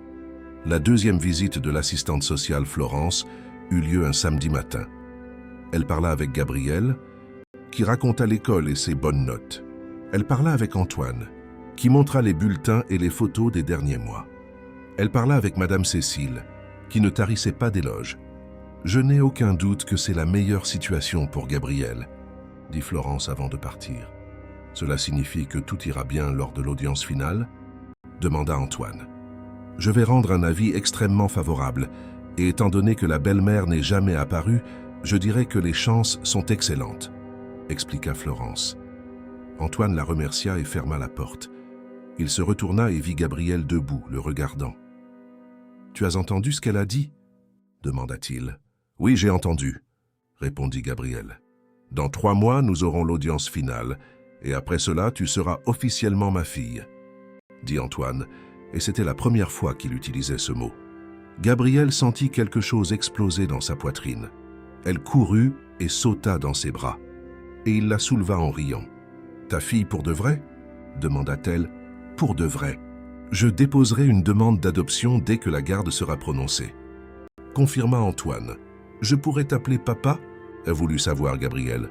La deuxième visite de l'assistante sociale Florence eut lieu un samedi matin. Elle parla avec Gabrielle, qui raconta l'école et ses bonnes notes. Elle parla avec Antoine, qui montra les bulletins et les photos des derniers mois. Elle parla avec Madame Cécile, qui ne tarissait pas d'éloges. « Je n'ai aucun doute que c'est la meilleure situation pour Gabrielle, » dit Florence avant de partir. « Cela signifie que tout ira bien lors de l'audience finale ?» demanda Antoine. « Je vais rendre un avis extrêmement favorable, et étant donné que la belle-mère n'est jamais apparue, je dirais que les chances sont excellentes, » expliqua Florence. Antoine la remercia et ferma la porte. Il se retourna et vit Gabrielle debout, le regardant. « Tu as entendu ce qu'elle a dit ?» demanda-t-il. « Oui, j'ai entendu, » répondit Gabrielle. « Dans 3 mois, nous aurons l'audience finale, et après cela, tu seras officiellement ma fille, » dit Antoine, et c'était la première fois qu'il utilisait ce mot. Gabrielle sentit quelque chose exploser dans sa poitrine. Elle courut et sauta dans ses bras, et il la souleva en riant. « Ta fille pour de vrai ?» demanda-t-elle. « Pour de vrai. Je déposerai une demande d'adoption dès que la garde sera prononcée. » Confirma Antoine. « Je pourrais t'appeler papa ?» a voulu savoir Gabriel.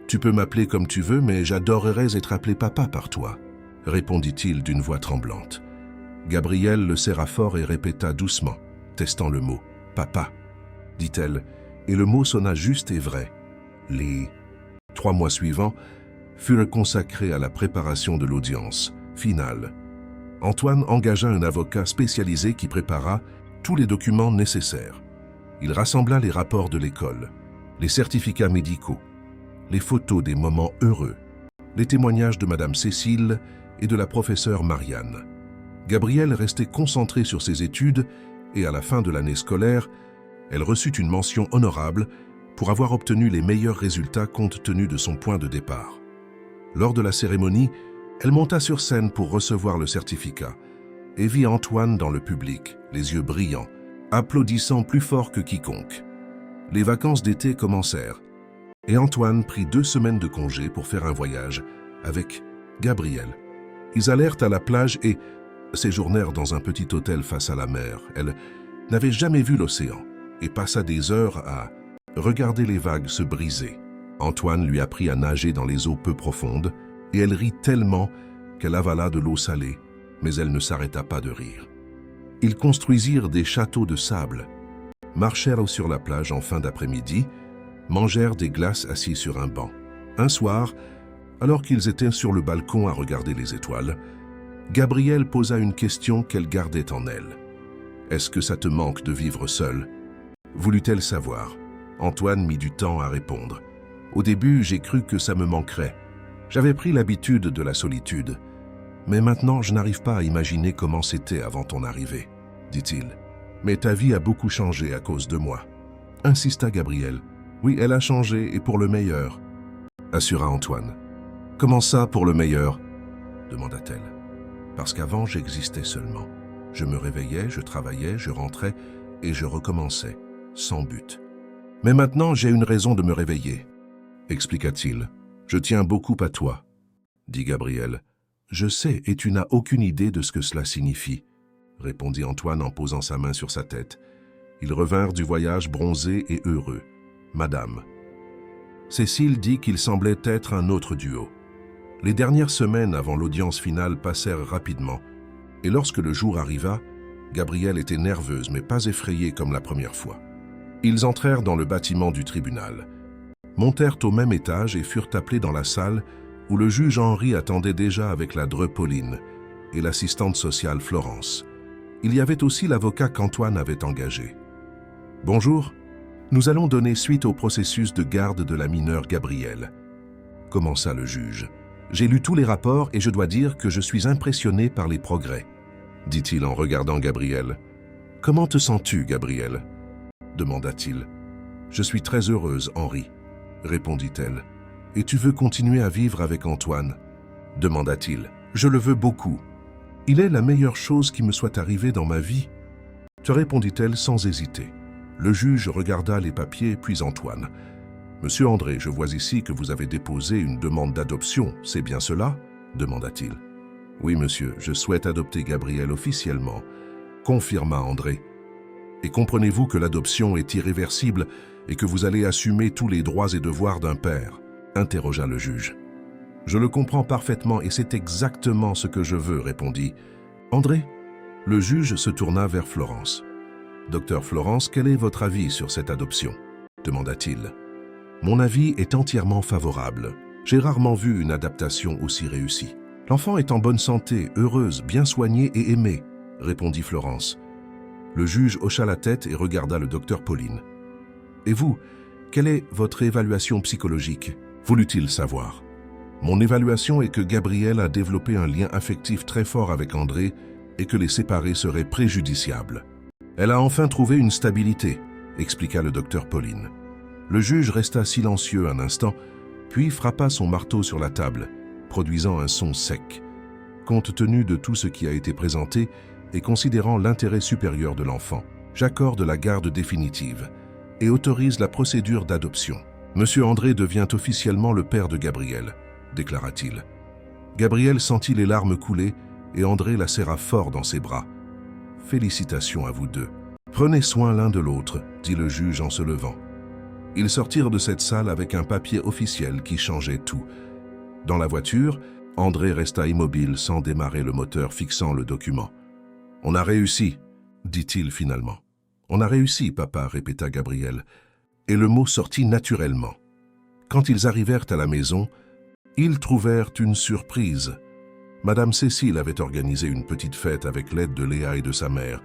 Tu peux m'appeler comme tu veux, mais j'adorerais être appelé papa par toi, répondit-il d'une voix tremblante. Gabriel le serra fort et répéta doucement, testant le mot. Papa, dit-elle, et le mot sonna juste et vrai. Les 3 mois suivants furent consacrés à la préparation de l'audience finale. Antoine engagea un avocat spécialisé qui prépara tous les documents nécessaires. Il rassembla les rapports de l'école, les certificats médicaux, les photos des moments heureux, les témoignages de Madame Cécile et de la professeure Marianne. Gabrielle restait concentrée sur ses études et à la fin de l'année scolaire, elle reçut une mention honorable pour avoir obtenu les meilleurs résultats compte tenu de son point de départ. Lors de la cérémonie, elle monta sur scène pour recevoir le certificat et vit Antoine dans le public, les yeux brillants, applaudissant plus fort que quiconque. Les vacances d'été commencèrent et Antoine prit 2 semaines de congé pour faire un voyage avec Gabrielle. Ils allèrent à la plage et séjournèrent dans un petit hôtel face à la mer. Elle n'avait jamais vu l'océan et passa des heures à regarder les vagues se briser. Antoine lui apprit à nager dans les eaux peu profondes et elle rit tellement qu'elle avala de l'eau salée, mais elle ne s'arrêta pas de rire. Ils construisirent des châteaux de sable, marchèrent sur la plage en fin d'après-midi, mangèrent des glaces assis sur un banc. Un soir, alors qu'ils étaient sur le balcon à regarder les étoiles, Gabrielle posa une question qu'elle gardait en elle. « Est-ce que ça te manque de vivre seule ?» voulut-elle savoir. Antoine mit du temps à répondre. « Au début, j'ai cru que ça me manquerait. J'avais pris l'habitude de la solitude. Mais maintenant, je n'arrive pas à imaginer comment c'était avant ton arrivée, dit-il. Mais ta vie a beaucoup changé à cause de moi. » Insista Gabrielle. « Oui, elle a changé et pour le meilleur, » assura Antoine. « Comment ça, pour le meilleur ?» demanda-t-elle. « Parce qu'avant, j'existais seulement. Je me réveillais, je travaillais, je rentrais et je recommençais, sans but. Mais maintenant, j'ai une raison de me réveiller, expliqua-t-il. Je tiens beaucoup à toi, dit Gabrielle. Je sais et tu n'as aucune idée de ce que cela signifie, répondit Antoine en posant sa main sur sa tête. Ils revinrent du voyage bronzés et heureux. Madame. Cécile dit qu'il semblait être un autre duo. Les dernières semaines avant l'audience finale passèrent rapidement, et lorsque le jour arriva, Gabrielle était nerveuse mais pas effrayée comme la première fois. Ils entrèrent dans le bâtiment du tribunal, montèrent au même étage et furent appelés dans la salle où le juge Henri attendait déjà avec la Dreux Pauline et l'assistante sociale Florence. Il y avait aussi l'avocat qu'Antoine avait engagé. « Bonjour, nous allons donner suite au processus de garde de la mineure Gabrielle, » commença le juge. « J'ai lu tous les rapports et je dois dire que je suis impressionné par les progrès, » dit-il en regardant Gabrielle. « Comment te sens-tu, Gabrielle ?» demanda-t-il. « Je suis très heureuse, Henri, » répondit-elle. « Et tu veux continuer à vivre avec Antoine ?» demanda-t-il. « Je le veux beaucoup. Il est la meilleure chose qui me soit arrivée dans ma vie. » te répondit-elle sans hésiter. Le juge regarda les papiers puis Antoine. « Monsieur André, je vois ici que vous avez déposé une demande d'adoption, c'est bien cela ?» demanda-t-il. « Oui, monsieur, je souhaite adopter Gabrielle officiellement, » confirma André. « Et comprenez-vous que l'adoption est irréversible et que vous allez assumer tous les droits et devoirs d'un père ?» interrogea le juge. « Je le comprends parfaitement et c'est exactement ce que je veux, » répondit André. Le juge se tourna vers Florence. « Docteur Florence, quel est votre avis sur cette adoption ?» demanda-t-il. « Mon avis est entièrement favorable. J'ai rarement vu une adaptation aussi réussie. L'enfant est en bonne santé, heureuse, bien soignée et aimée, » répondit Florence. Le juge hocha la tête et regarda le docteur Pauline. « Et vous, quelle est votre évaluation psychologique ?» voulut-il savoir. « Mon évaluation est que Gabrielle a développé un lien affectif très fort avec André et que les séparer serait préjudiciable. Elle a enfin trouvé une stabilité, » expliqua le docteur Pauline. Le juge resta silencieux un instant, puis frappa son marteau sur la table, produisant un son sec. Compte tenu de tout ce qui a été présenté et considérant l'intérêt supérieur de l'enfant, j'accorde la garde définitive et autorise la procédure d'adoption. Monsieur André devient officiellement le père de Gabrielle, déclara-t-il. Gabrielle sentit les larmes couler et André la serra fort dans ses bras. Félicitations à vous deux. Prenez soin l'un de l'autre, dit le juge en se levant. Ils sortirent de cette salle avec un papier officiel qui changeait tout. Dans la voiture, André resta immobile sans démarrer le moteur fixant le document. « On a réussi », dit-il finalement. « On a réussi, papa », répéta Gabriel, et le mot sortit naturellement. Quand ils arrivèrent à la maison, ils trouvèrent une surprise. Madame Cécile avait organisé une petite fête avec l'aide de Léa et de sa mère.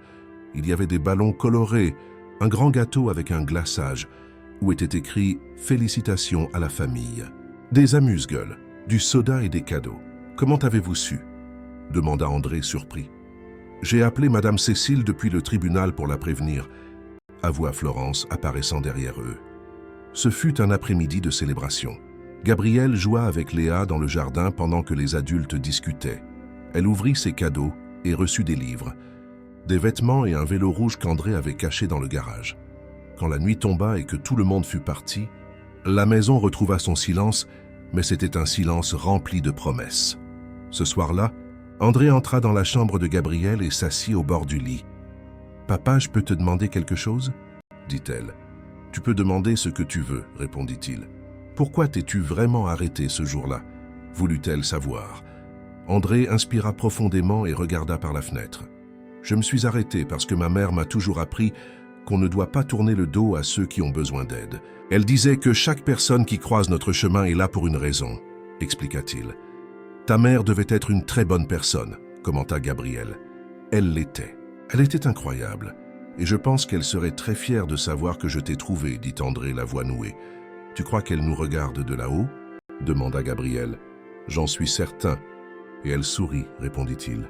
Il y avait des ballons colorés, un grand gâteau avec un glaçage, où était écrit « Félicitations à la famille ». Des amuse-gueules, du soda et des cadeaux. « Comment avez-vous su » demanda André surpris. « J'ai appelé Madame Cécile depuis le tribunal pour la prévenir », avoua Florence apparaissant derrière eux. Ce fut un après-midi de célébration. Gabrielle joua avec Léa dans le jardin pendant que les adultes discutaient. Elle ouvrit ses cadeaux et reçut des livres, des vêtements et un vélo rouge qu'André avait caché dans le garage. Quand la nuit tomba et que tout le monde fut parti, la maison retrouva son silence, mais c'était un silence rempli de promesses. Ce soir-là, André entra dans la chambre de Gabrielle et s'assit au bord du lit. « Papa, je peux te demander quelque chose ?» dit-elle. « Tu peux demander ce que tu veux, » répondit-il. « Pourquoi t'es-tu vraiment arrêté ce jour-là » voulut-elle savoir. André inspira profondément et regarda par la fenêtre. « Je me suis arrêté parce que ma mère m'a toujours appris qu'on ne doit pas tourner le dos à ceux qui ont besoin d'aide. Elle disait que chaque personne qui croise notre chemin est là pour une raison, » expliqua-t-il. « Ta mère devait être une très bonne personne, » commenta Gabrielle. « Elle l'était. Elle était incroyable. Et je pense qu'elle serait très fière de savoir que je t'ai trouvé, » dit André, la voix nouée. « Tu crois qu'elle nous regarde de là-haut » demanda Gabrielle. « J'en suis certain. » Et elle sourit, répondit-il.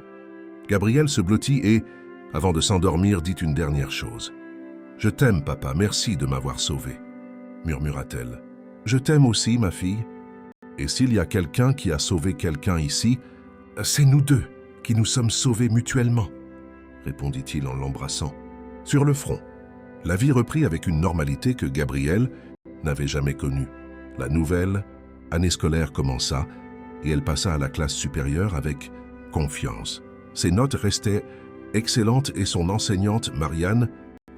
Gabrielle se blottit et, avant de s'endormir, dit une dernière chose. « Je t'aime, papa, merci de m'avoir sauvé, » murmura-t-elle. « Je t'aime aussi, ma fille. Et s'il y a quelqu'un qui a sauvé quelqu'un ici, c'est nous deux qui nous sommes sauvés mutuellement, » répondit-il en l'embrassant. Sur le front, la vie reprit avec une normalité que Gabrielle n'avait jamais connue. La nouvelle année scolaire commença et elle passa à la classe supérieure avec confiance. Ses notes restaient excellentes et son enseignante, Marianne,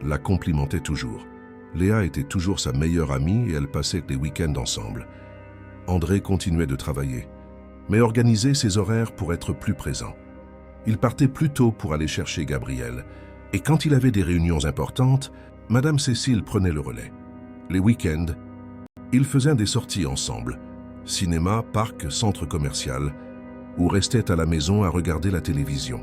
la complimentait toujours. Léa était toujours sa meilleure amie et elles passaient les week-ends ensemble. André continuait de travailler, mais organisait ses horaires pour être plus présent. Il partait plus tôt pour aller chercher Gabrielle, et quand il avait des réunions importantes, Madame Cécile prenait le relais. Les week-ends, ils faisaient des sorties ensemble, cinéma, parc, centre commercial, ou restaient à la maison à regarder la télévision.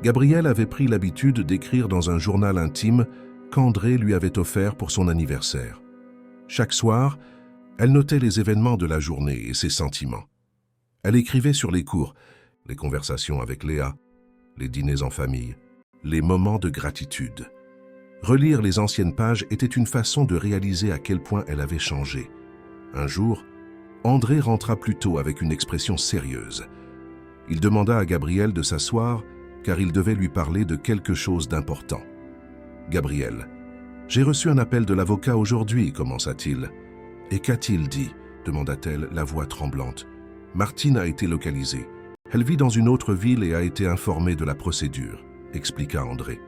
Gabrielle avait pris l'habitude d'écrire dans un journal intime qu'André lui avait offert pour son anniversaire. Chaque soir, elle notait les événements de la journée et ses sentiments. Elle écrivait sur les cours, les conversations avec Léa, les dîners en famille, les moments de gratitude. Relire les anciennes pages était une façon de réaliser à quel point elle avait changé. Un jour, André rentra plus tôt avec une expression sérieuse. Il demanda à Gabrielle de s'asseoir car il devait lui parler de quelque chose d'important. « Gabrielle, j'ai reçu un appel de l'avocat aujourd'hui, » commença-t-il. « Et qu'a-t-il dit » demanda-t-elle, la voix tremblante. « Martine a été localisée. Elle vit dans une autre ville et a été informée de la procédure, » expliqua André.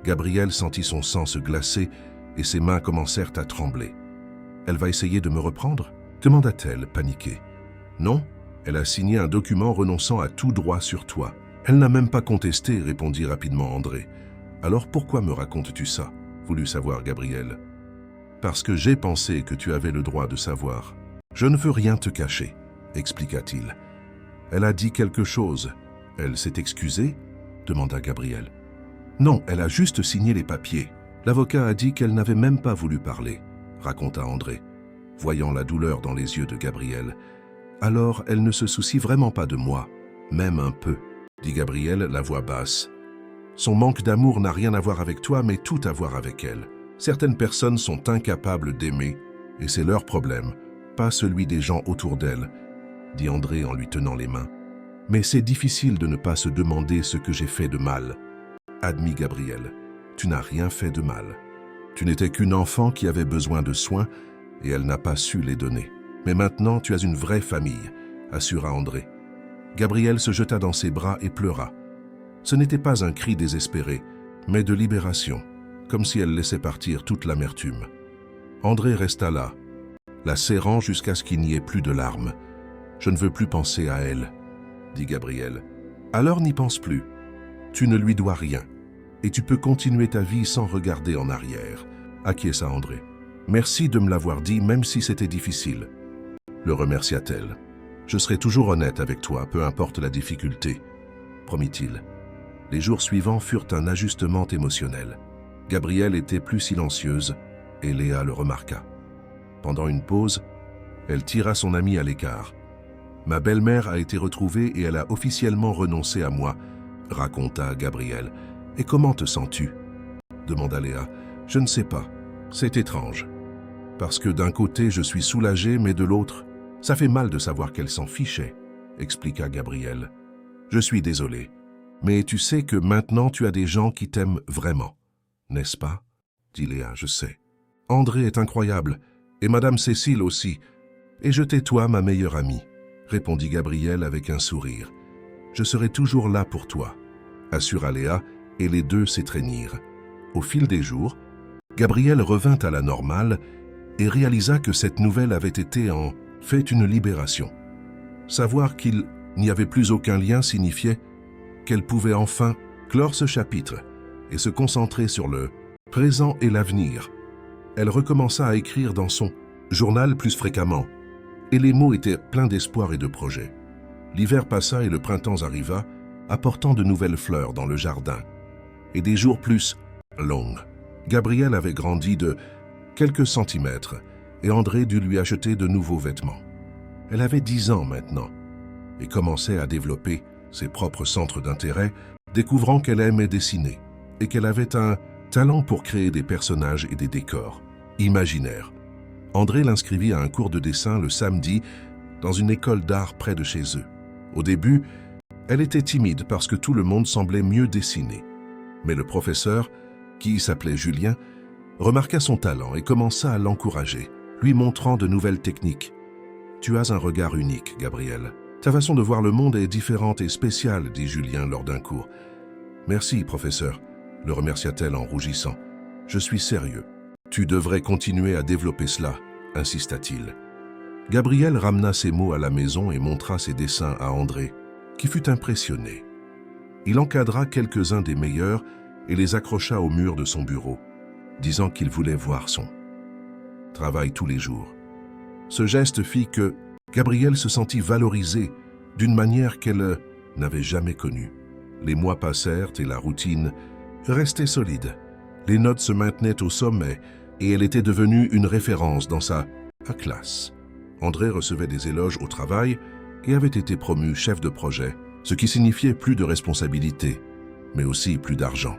Gabrielle sentit son sang se glacer et ses mains commencèrent à trembler. « Elle va essayer de me reprendre » demanda-t-elle, paniquée. « Non, elle a signé un document renonçant à tout droit sur toi. Elle n'a même pas contesté, » répondit rapidement André. « Alors pourquoi me racontes-tu ça » voulut savoir Gabrielle. « Parce que j'ai pensé que tu avais le droit de savoir. Je ne veux rien te cacher, » expliqua-t-il. « Elle a dit quelque chose. Elle s'est excusée » demanda Gabrielle. « Non, elle a juste signé les papiers. L'avocat a dit qu'elle n'avait même pas voulu parler, » raconta André, voyant la douleur dans les yeux de Gabrielle. « Alors, elle ne se soucie vraiment pas de moi, même un peu, » dit Gabrielle, la voix basse. « Son manque d'amour n'a rien à voir avec toi, mais tout à voir avec elle. Certaines personnes sont incapables d'aimer, et c'est leur problème, pas celui des gens autour d'elle, » dit André en lui tenant les mains. « Mais c'est difficile de ne pas se demander ce que j'ai fait de mal. » Admis Gabrielle, tu n'as rien fait de mal. Tu n'étais qu'une enfant qui avait besoin de soins et elle n'a pas su les donner. Mais maintenant, tu as une vraie famille, assura André. Gabrielle se jeta dans ses bras et pleura. Ce n'était pas un cri désespéré, mais de libération, comme si elle laissait partir toute l'amertume. André resta là, la serrant jusqu'à ce qu'il n'y ait plus de larmes. « Je ne veux plus penser à elle, » dit Gabriel. « Alors n'y pense plus. Tu ne lui dois rien, et tu peux continuer ta vie sans regarder en arrière. » Acquiesça André. « Merci de me l'avoir dit, même si c'était difficile. » Le remercia-t-elle. « Je serai toujours honnête avec toi, peu importe la difficulté, » promit-il. Les jours suivants furent un ajustement émotionnel. Gabrielle était plus silencieuse, et Léa le remarqua. Pendant une pause, elle tira son amie à l'écart. « Ma belle-mère a été retrouvée et elle a officiellement renoncé à moi, » raconta Gabrielle. « Et comment te sens-tu » demanda Léa. « Je ne sais pas. C'est étrange. Parce que d'un côté, je suis soulagée, mais de l'autre, ça fait mal de savoir qu'elle s'en fichait, » expliqua Gabrielle. « Je suis désolé, mais tu sais que maintenant tu as des gens qui t'aiment vraiment, n'est-ce pas ?» dit Léa. « Je sais. André est incroyable, et Madame Cécile aussi. Et je t'ai-toi, ma meilleure amie, » répondit Gabrielle avec un sourire. « Je serai toujours là pour toi, » assura Léa, et les deux s'étreignirent. Au fil des jours, Gabrielle revint à la normale et réalisa que cette nouvelle avait été en fait une libération. Savoir qu'il n'y avait plus aucun lien signifiait qu'elle pouvait enfin clore ce chapitre et se concentrer sur le présent et l'avenir. Elle recommença à écrire dans son journal plus fréquemment, et les mots étaient pleins d'espoir et de projets. L'hiver passa et le printemps arriva, apportant de nouvelles fleurs dans le jardin, et des jours plus longs. Gabrielle avait grandi de quelques centimètres, et André dut lui acheter de nouveaux vêtements. Elle avait 10 ans maintenant, et commençait à développer ses propres centres d'intérêt, découvrant qu'elle aimait dessiner, et qu'elle avait un talent pour créer des personnages et des décors imaginaires. André l'inscrivit à un cours de dessin le samedi dans une école d'art près de chez eux. Au début, elle était timide parce que tout le monde semblait mieux dessiner. Mais le professeur, qui s'appelait Julien, remarqua son talent et commença à l'encourager, lui montrant de nouvelles techniques. « Tu as un regard unique, Gabrielle. Ta façon de voir le monde est différente et spéciale, » dit Julien lors d'un cours. « Merci, professeur, » le remercia-t-elle en rougissant. « Je suis sérieux. Tu devrais continuer à développer cela, » insista-t-il. Gabrielle ramena ses mots à la maison et montra ses dessins à André, qui fut impressionné. Il encadra quelques-uns des meilleurs et les accrocha au mur de son bureau, disant qu'il voulait voir son travail tous les jours. Ce geste fit que Gabrielle se sentit valorisée d'une manière qu'elle n'avait jamais connue. Les mois passèrent et la routine restait solide. Les notes se maintenaient au sommet et elle était devenue une référence dans sa classe. André recevait des éloges au travail et avait été promu chef de projet, ce qui signifiait plus de responsabilités, mais aussi plus d'argent.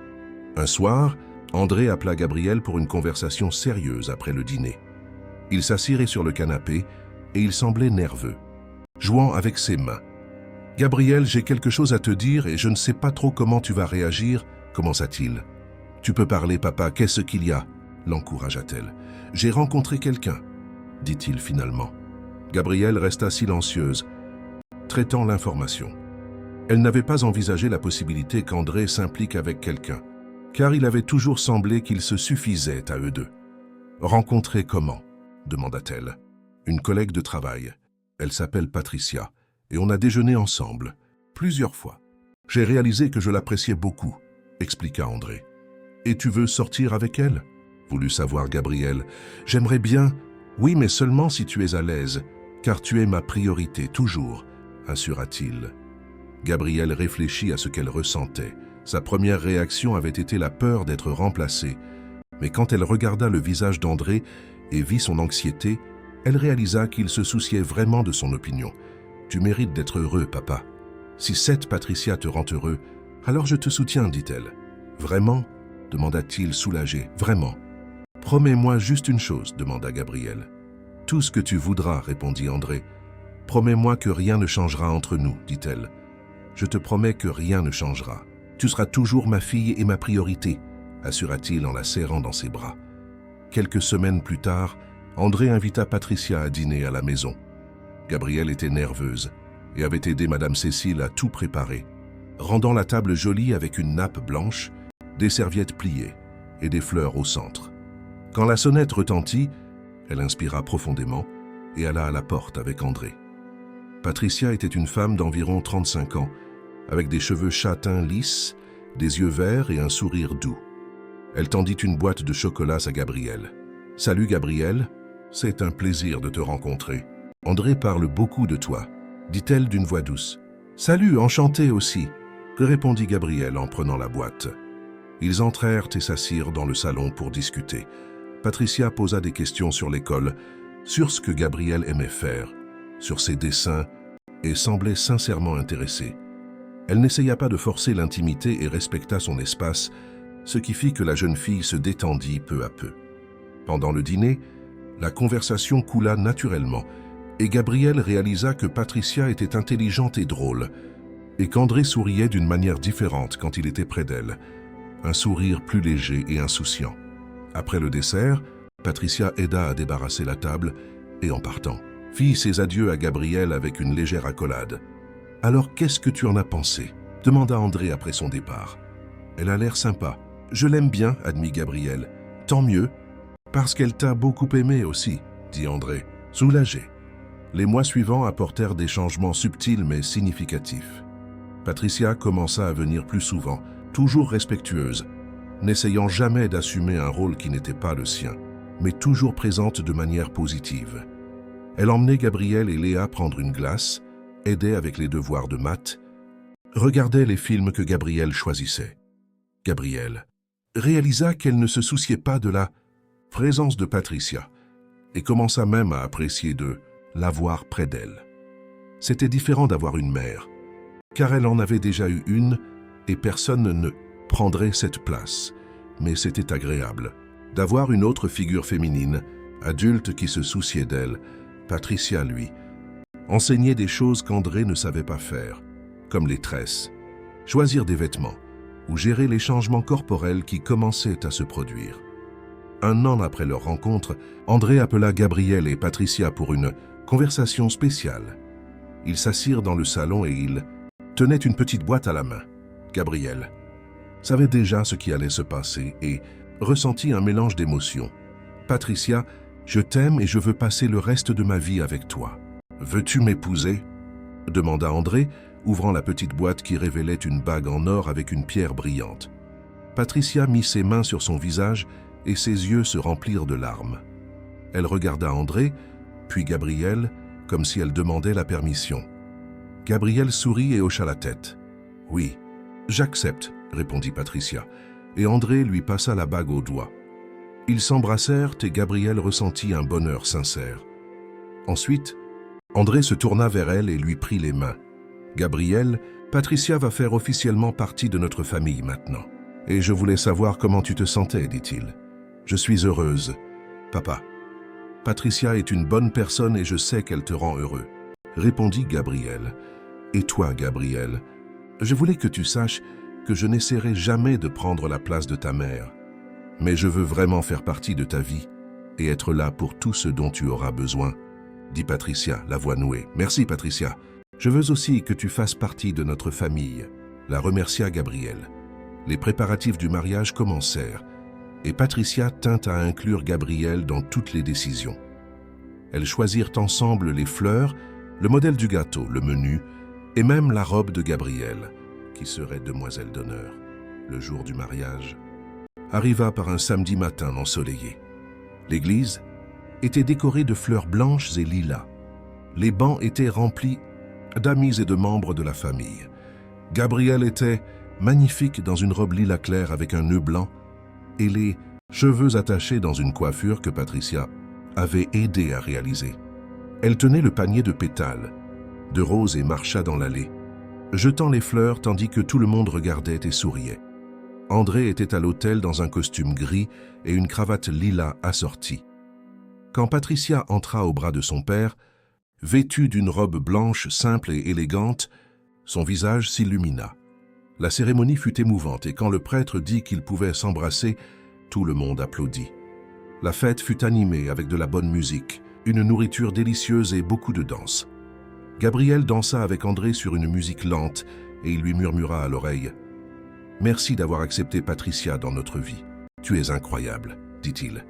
Un soir, André appela Gabrielle pour une conversation sérieuse après le dîner. Il s'assirait sur le canapé et il semblait nerveux, jouant avec ses mains. « Gabrielle, j'ai quelque chose à te dire et je ne sais pas trop comment tu vas réagir, » commença-t-il. « Tu peux parler, papa, qu'est-ce qu'il y a ?» l'encouragea-t-elle. « J'ai rencontré quelqu'un, » dit-il finalement. Gabrielle resta silencieuse, traitant l'information. Elle n'avait pas envisagé la possibilité qu'André s'implique avec quelqu'un, car il avait toujours semblé qu'il se suffisait à eux deux. « Rencontrer comment ?» demanda-t-elle. « Une collègue de travail. Elle s'appelle Patricia, et on a déjeuné ensemble, plusieurs fois. J'ai réalisé que je l'appréciais beaucoup, » expliqua André. « Et tu veux sortir avec elle ?» voulut savoir Gabrielle. « J'aimerais bien, oui, mais seulement si tu es à l'aise, car tu es ma priorité toujours, » assura-t-il. Gabrielle réfléchit à ce qu'elle ressentait. Sa première réaction avait été la peur d'être remplacée, mais quand elle regarda le visage d'André et vit son anxiété, elle réalisa qu'il se souciait vraiment de son opinion. « Tu mérites d'être heureux, papa. Si cette Patricia te rend heureux, alors je te soutiens, dit-elle. « Vraiment ?» demanda-t-il soulagé. « Vraiment. »« Promets-moi juste une chose, demanda Gabrielle. « Tout ce que tu voudras, répondit André. « Promets-moi que rien ne changera entre nous, dit-elle. « Je te promets que rien ne changera. Tu seras toujours ma fille et ma priorité, assura-t-il en la serrant dans ses bras. Quelques semaines plus tard, André invita Patricia à dîner à la maison. Gabrielle était nerveuse et avait aidé Madame Cécile à tout préparer, rendant la table jolie avec une nappe blanche, des serviettes pliées et des fleurs au centre. Quand la sonnette retentit, Elle inspira profondément et alla à la porte avec André. Patricia était une femme d'environ 35 ans, avec des cheveux châtains lisses, des yeux verts et un sourire doux. Elle tendit une boîte de chocolats à Gabriel. « Salut Gabriel, c'est un plaisir de te rencontrer. André parle beaucoup de toi, dit-elle d'une voix douce. « Salut, enchanté aussi, répondit Gabriel en prenant la boîte. Ils entrèrent et s'assirent dans le salon pour discuter. Patricia posa des questions sur l'école, sur ce que Gabriel aimait faire, sur ses dessins, et semblait sincèrement intéressée. Elle n'essaya pas de forcer l'intimité et respecta son espace, ce qui fit que la jeune fille se détendit peu à peu. Pendant le dîner, la conversation coula naturellement, et Gabriel réalisa que Patricia était intelligente et drôle, et qu'André souriait d'une manière différente quand il était près d'elle, un sourire plus léger et insouciant. Après le dessert, Patricia aida à débarrasser la table et, en partant, fit ses adieux à Gabriel avec une légère accolade. « Alors, qu'est-ce que tu en as pensé ?» demanda André après son départ. « Elle a l'air sympa. Je l'aime bien, » admit Gabriel. « Tant mieux, parce qu'elle t'a beaucoup aimé aussi, » dit André, soulagé. Les mois suivants apportèrent des changements subtils mais significatifs. Patricia commença à venir plus souvent, toujours respectueuse, n'essayant jamais d'assumer un rôle qui n'était pas le sien, mais toujours présente de manière positive. Elle emmenait Gabriel et Léa prendre une glace, aidait avec les devoirs de maths, regardait les films que Gabriel choisissait. Gabriel réalisa qu'elle ne se souciait pas de la présence de Patricia et commença même à apprécier de l'avoir près d'elle. C'était différent d'avoir une mère, car elle en avait déjà eu une et personne ne prendrait cette place. Mais c'était agréable d'avoir une autre figure féminine, adulte qui se souciait d'elle. Patricia, lui, enseignait des choses qu'André ne savait pas faire, comme les tresses, choisir des vêtements ou gérer les changements corporels qui commençaient à se produire. 1 an après leur rencontre, André appela Gabriel et Patricia pour une conversation spéciale. Ils s'assirent dans le salon et il tenait une petite boîte à la main. Gabriel savait déjà ce qui allait se passer et ressentit un mélange d'émotions. « Patricia, je t'aime et je veux passer le reste de ma vie avec toi. Veux-tu m'épouser ?» demanda André, ouvrant la petite boîte qui révélait une bague en or avec une pierre brillante. Patricia mit ses mains sur son visage et ses yeux se remplirent de larmes. Elle regarda André, puis Gabriel, comme si elle demandait la permission. Gabriel sourit et hocha la tête. « Oui, j'accepte, » répondit Patricia, et André lui passa la bague au doigt. Ils s'embrassèrent et Gabriel ressentit un bonheur sincère. Ensuite, André se tourna vers elle et lui prit les mains. « Gabriel, Patricia va faire officiellement partie de notre famille maintenant. Et je voulais savoir comment tu te sentais, dit-il. Je suis heureuse, papa. Patricia est une bonne personne et je sais qu'elle te rend heureux, » répondit Gabriel. « Et toi, Gabriel, je voulais que tu saches que je n'essaierai jamais de prendre la place de ta mère. Mais je veux vraiment faire partie de ta vie et être là pour tout ce dont tu auras besoin, » dit Patricia, la voix nouée. « Merci, Patricia. Je veux aussi que tu fasses partie de notre famille, » la remercia Gabriel. Les préparatifs du mariage commencèrent et Patricia tint à inclure Gabriel dans toutes les décisions. Elles choisirent ensemble les fleurs, le modèle du gâteau, le menu et même la robe de Gabriel, qui serait demoiselle d'honneur. Le jour du mariage arriva par un samedi matin ensoleillé. L'église était décorée de fleurs blanches et lilas. Les bancs étaient remplis d'amis et de membres de la famille. Gabriel était magnifique dans une robe lilas clair avec un nœud blanc et les cheveux attachés dans une coiffure que Patricia avait aidé à réaliser. Elle tenait le panier de pétales, de roses et marcha dans l'allée, jetant les fleurs tandis que tout le monde regardait et souriait. André était à l'autel dans un costume gris et une cravate lilas assortie. Quand Patricia entra au bras de son père, vêtue d'une robe blanche simple et élégante, son visage s'illumina. La cérémonie fut émouvante et quand le prêtre dit qu'ils pouvaient s'embrasser, tout le monde applaudit. La fête fut animée avec de la bonne musique, une nourriture délicieuse et beaucoup de danse. Gabriel dansa avec André sur une musique lente et il lui murmura à l'oreille « Merci d'avoir accepté Patricia dans notre vie. Tu es incroyable, dit-il. »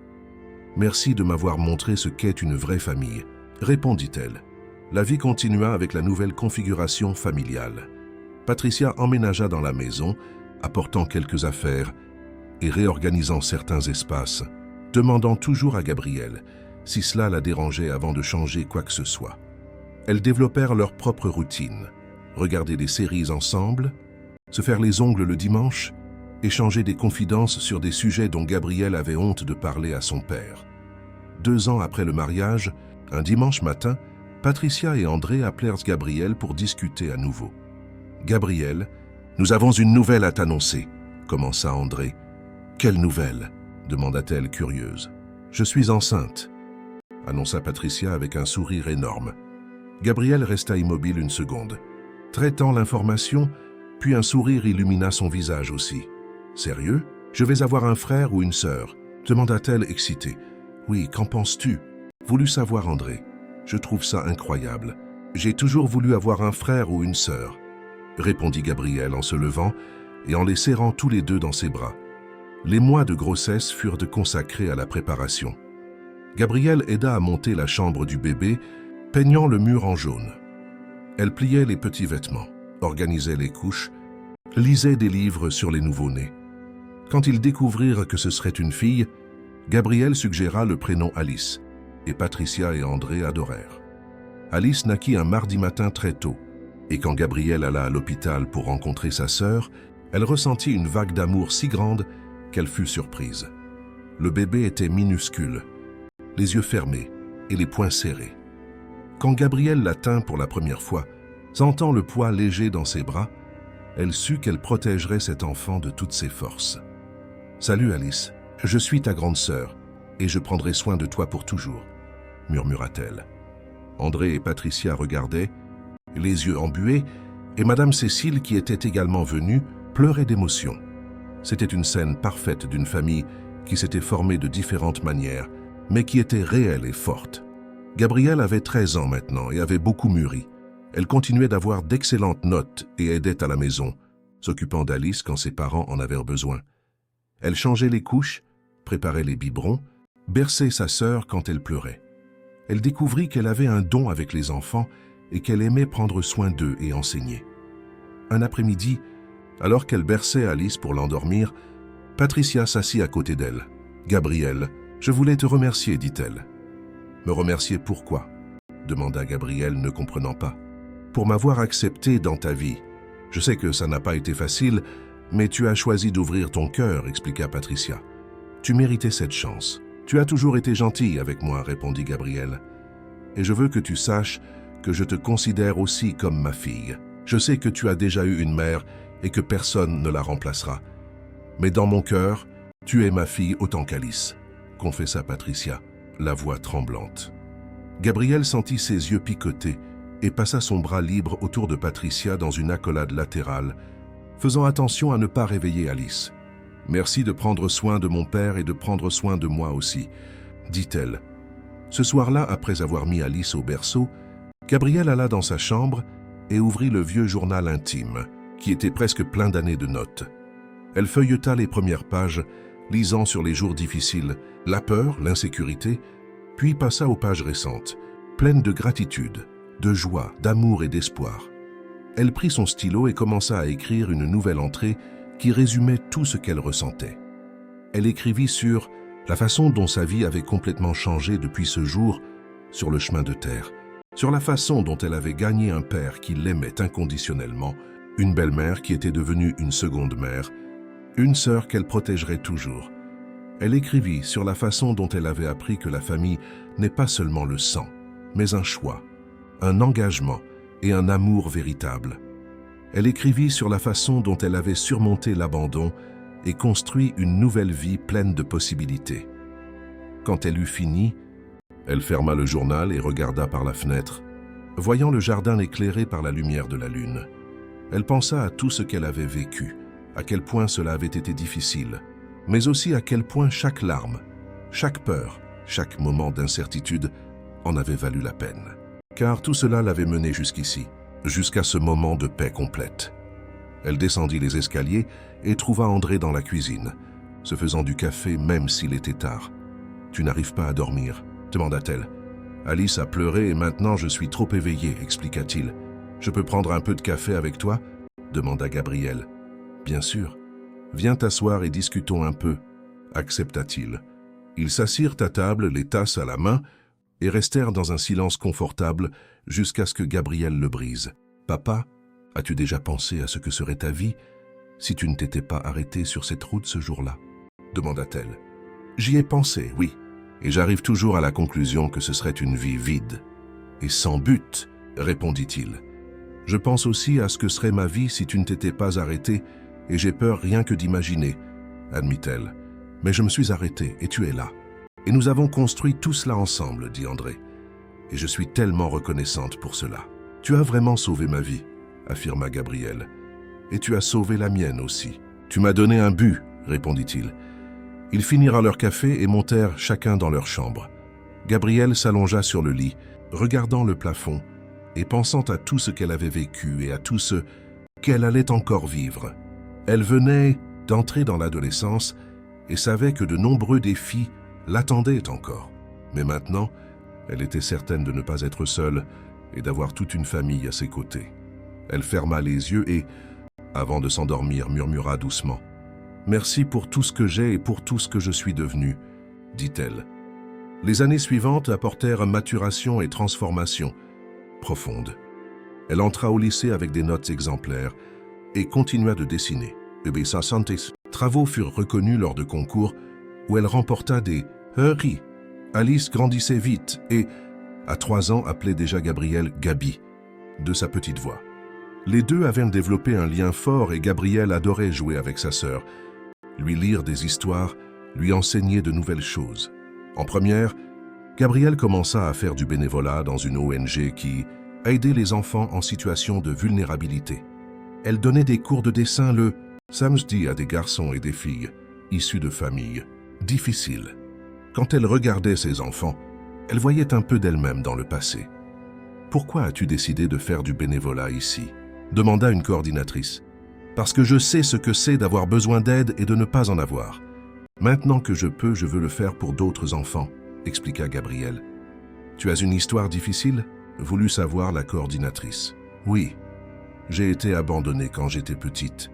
Merci de m'avoir montré ce qu'est une vraie famille, répondit-elle. La vie continua avec la nouvelle configuration familiale. Patricia emménagea dans la maison, apportant quelques affaires et réorganisant certains espaces, demandant toujours à Gabriel si cela la dérangeait avant de changer quoi que ce soit. Elles développèrent leur propre routine, regarder des séries ensemble, se faire les ongles le dimanche, échanger des confidences sur des sujets dont Gabriel avait honte de parler à son père. 2 ans après le mariage, un dimanche matin, Patricia et André appelèrent Gabriel pour discuter à nouveau. « Gabriel, nous avons une nouvelle à t'annoncer », commença André. « Quelle nouvelle ?» demanda-t-elle curieuse. « Je suis enceinte », annonça Patricia avec un sourire énorme. Gabriel resta immobile une seconde, traitant l'information, puis un sourire illumina son visage aussi. « Sérieux? Je vais avoir un frère ou une sœur ?» demanda-t-elle excitée. « Oui, qu'en penses-tu » voulut savoir André. « Je trouve ça incroyable. J'ai toujours voulu avoir un frère ou une sœur » répondit Gabriel en se levant et en les serrant tous les deux dans ses bras. Les mois de grossesse furent consacrés à la préparation. Gabriel aida à monter la chambre du bébé, peignant le mur en jaune. Elle pliait les petits vêtements, organisait les couches, lisait des livres sur les nouveau-nés. Quand ils découvrirent que ce serait une fille, Gabriel suggéra le prénom Alice, et Patricia et André adorèrent. Alice naquit un mardi matin très tôt, et quand Gabriel alla à l'hôpital pour rencontrer sa sœur, elle ressentit une vague d'amour si grande qu'elle fut surprise. Le bébé était minuscule, les yeux fermés et les poings serrés. Quand Gabriel la tint pour la première fois, sentant le poids léger dans ses bras, elle sut qu'elle protégerait cet enfant de toutes ses forces. « Salut Alice, je suis ta grande sœur et je prendrai soin de toi pour toujours », murmura-t-elle. André et Patricia regardaient, les yeux embués, et Madame Cécile, qui était également venue, pleurait d'émotion. C'était une scène parfaite d'une famille qui s'était formée de différentes manières, mais qui était réelle et forte. Gabrielle avait 13 ans maintenant et avait beaucoup mûri. Elle continuait d'avoir d'excellentes notes et aidait à la maison, s'occupant d'Alice quand ses parents en avaient besoin. Elle changeait les couches, préparait les biberons, berçait sa sœur quand elle pleurait. Elle découvrit qu'elle avait un don avec les enfants et qu'elle aimait prendre soin d'eux et enseigner. Un après-midi, alors qu'elle berçait Alice pour l'endormir, Patricia s'assit à côté d'elle. « Gabriel, je voulais te remercier, dit-elle. »« Me remercier pourquoi ?» demanda Gabriel, ne comprenant pas. « Pour m'avoir accepté dans ta vie. Je sais que ça n'a pas été facile, mais tu as choisi d'ouvrir ton cœur, expliqua Patricia. Tu méritais cette chance. Tu as toujours été gentille avec moi, répondit Gabriel. Et je veux que tu saches que je te considère aussi comme ma fille. Je sais que tu as déjà eu une mère et que personne ne la remplacera. Mais dans mon cœur, tu es ma fille autant qu'Alice, confessa Patricia, la voix tremblante. Gabriel sentit ses yeux picoter et passa son bras libre autour de Patricia dans une accolade latérale, faisant attention à ne pas réveiller Alice. « Merci de prendre soin de mon père et de prendre soin de moi aussi, » dit-elle. Ce soir-là, après avoir mis Alice au berceau, Gabriel alla dans sa chambre et ouvrit le vieux journal intime, qui était presque plein d'années de notes. Elle feuilleta les premières pages, lisant sur les jours difficiles, la peur, l'insécurité, puis passa aux pages récentes, pleines de gratitude, de joie, d'amour et d'espoir. Elle prit son stylo et commença à écrire une nouvelle entrée qui résumait tout ce qu'elle ressentait. Elle écrivit sur la façon dont sa vie avait complètement changé depuis ce jour sur le chemin de terre, sur la façon dont elle avait gagné un père qui l'aimait inconditionnellement, une belle-mère qui était devenue une seconde mère, une sœur qu'elle protégerait toujours. Elle écrivit sur la façon dont elle avait appris que la famille n'est pas seulement le sang, mais un choix, un engagement et un amour véritable. Elle écrivit sur la façon dont elle avait surmonté l'abandon et construit une nouvelle vie pleine de possibilités. Quand elle eut fini, elle ferma le journal et regarda par la fenêtre, voyant le jardin éclairé par la lumière de la lune. Elle pensa à tout ce qu'elle avait vécu, à quel point cela avait été difficile, mais aussi à quel point chaque larme, chaque peur, chaque moment d'incertitude en avait valu la peine. Car tout cela l'avait menée jusqu'ici, jusqu'à ce moment de paix complète. Elle descendit les escaliers et trouva André dans la cuisine, se faisant du café même s'il était tard. Tu n'arrives pas à dormir, demanda-t-elle. Alice a pleuré et maintenant je suis trop éveillé, expliqua-t-il. Je peux prendre un peu de café avec toi? Demanda Gabriel. Bien sûr. Viens t'asseoir et discutons un peu, accepta-t-il. Ils s'assirent à table, les tasses à la main, et restèrent dans un silence confortable jusqu'à ce que Gabriel le brise. Papa, as-tu déjà pensé à ce que serait ta vie si tu ne t'étais pas arrêté sur cette route ce jour-là? Demanda-t-elle. J'y ai pensé, oui, et j'arrive toujours à la conclusion que ce serait une vie vide et sans but, répondit-il. Je pense aussi à ce que serait ma vie si tu ne t'étais pas arrêté, et j'ai peur rien que d'imaginer, admit-elle. Mais je me suis arrêté, et tu es là. Et nous avons construit tout cela ensemble, dit André. Et je suis tellement reconnaissante pour cela. Tu as vraiment sauvé ma vie, affirma Gabriel. Et tu as sauvé la mienne aussi. Tu m'as donné un but, répondit-il. Ils finirent leur café et montèrent chacun dans leur chambre. Gabriel s'allongea sur le lit, regardant le plafond, et pensant à tout ce qu'elle avait vécu et à tout ce qu'elle allait encore vivre. Elle venait d'entrer dans l'adolescence et savait que de nombreux défis l'attendaient encore. Mais maintenant, elle était certaine de ne pas être seule et d'avoir toute une famille à ses côtés. Elle ferma les yeux et, avant de s'endormir, murmura doucement. « Merci pour tout ce que j'ai et pour tout ce que je suis devenue, » dit-elle. Les années suivantes apportèrent maturation et transformation profonde. Elle entra au lycée avec des notes exemplaires et continua de dessiner. Ses travaux furent reconnus lors de concours où elle remporta des prix. Alice grandissait vite et, à 3 ans, appelait déjà Gabriel Gabi, de sa petite voix. Les deux avaient développé un lien fort et Gabriel adorait jouer avec sa sœur, lui lire des histoires, lui enseigner de nouvelles choses. En première, Gabriel commença à faire du bénévolat dans une ONG qui aidait les enfants en situation de vulnérabilité. Elle donnait des cours de dessin le samedi à des garçons et des filles issus de familles difficiles. Quand elle regardait ses enfants, elle voyait un peu d'elle-même dans le passé. « Pourquoi as-tu décidé de faire du bénévolat ici ?» demanda une coordinatrice. « Parce que je sais ce que c'est d'avoir besoin d'aide et de ne pas en avoir. Maintenant que je peux, je veux le faire pour d'autres enfants, » expliqua Gabriel. « Tu as une histoire difficile ?» voulut savoir la coordinatrice. « Oui, j'ai été abandonnée quand j'étais petite,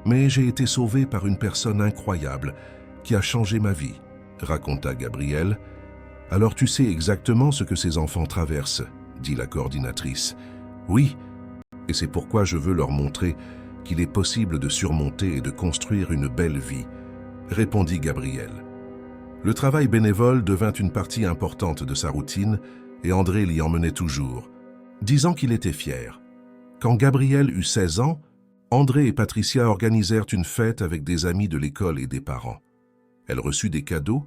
mais j'ai été sauvée par une personne incroyable qui a changé ma vie, » raconta Gabriel. « Alors tu sais exactement ce que ces enfants traversent, » dit la coordinatrice. « Oui, et c'est pourquoi je veux leur montrer qu'il est possible de surmonter et de construire une belle vie, » répondit Gabriel. Le travail bénévole devint une partie importante de sa routine et André l'y emmenait toujours, disant qu'il était fier. Quand Gabriel eut 16 ans, André et Patricia organisèrent une fête avec des amis de l'école et des parents. Elle reçut des cadeaux,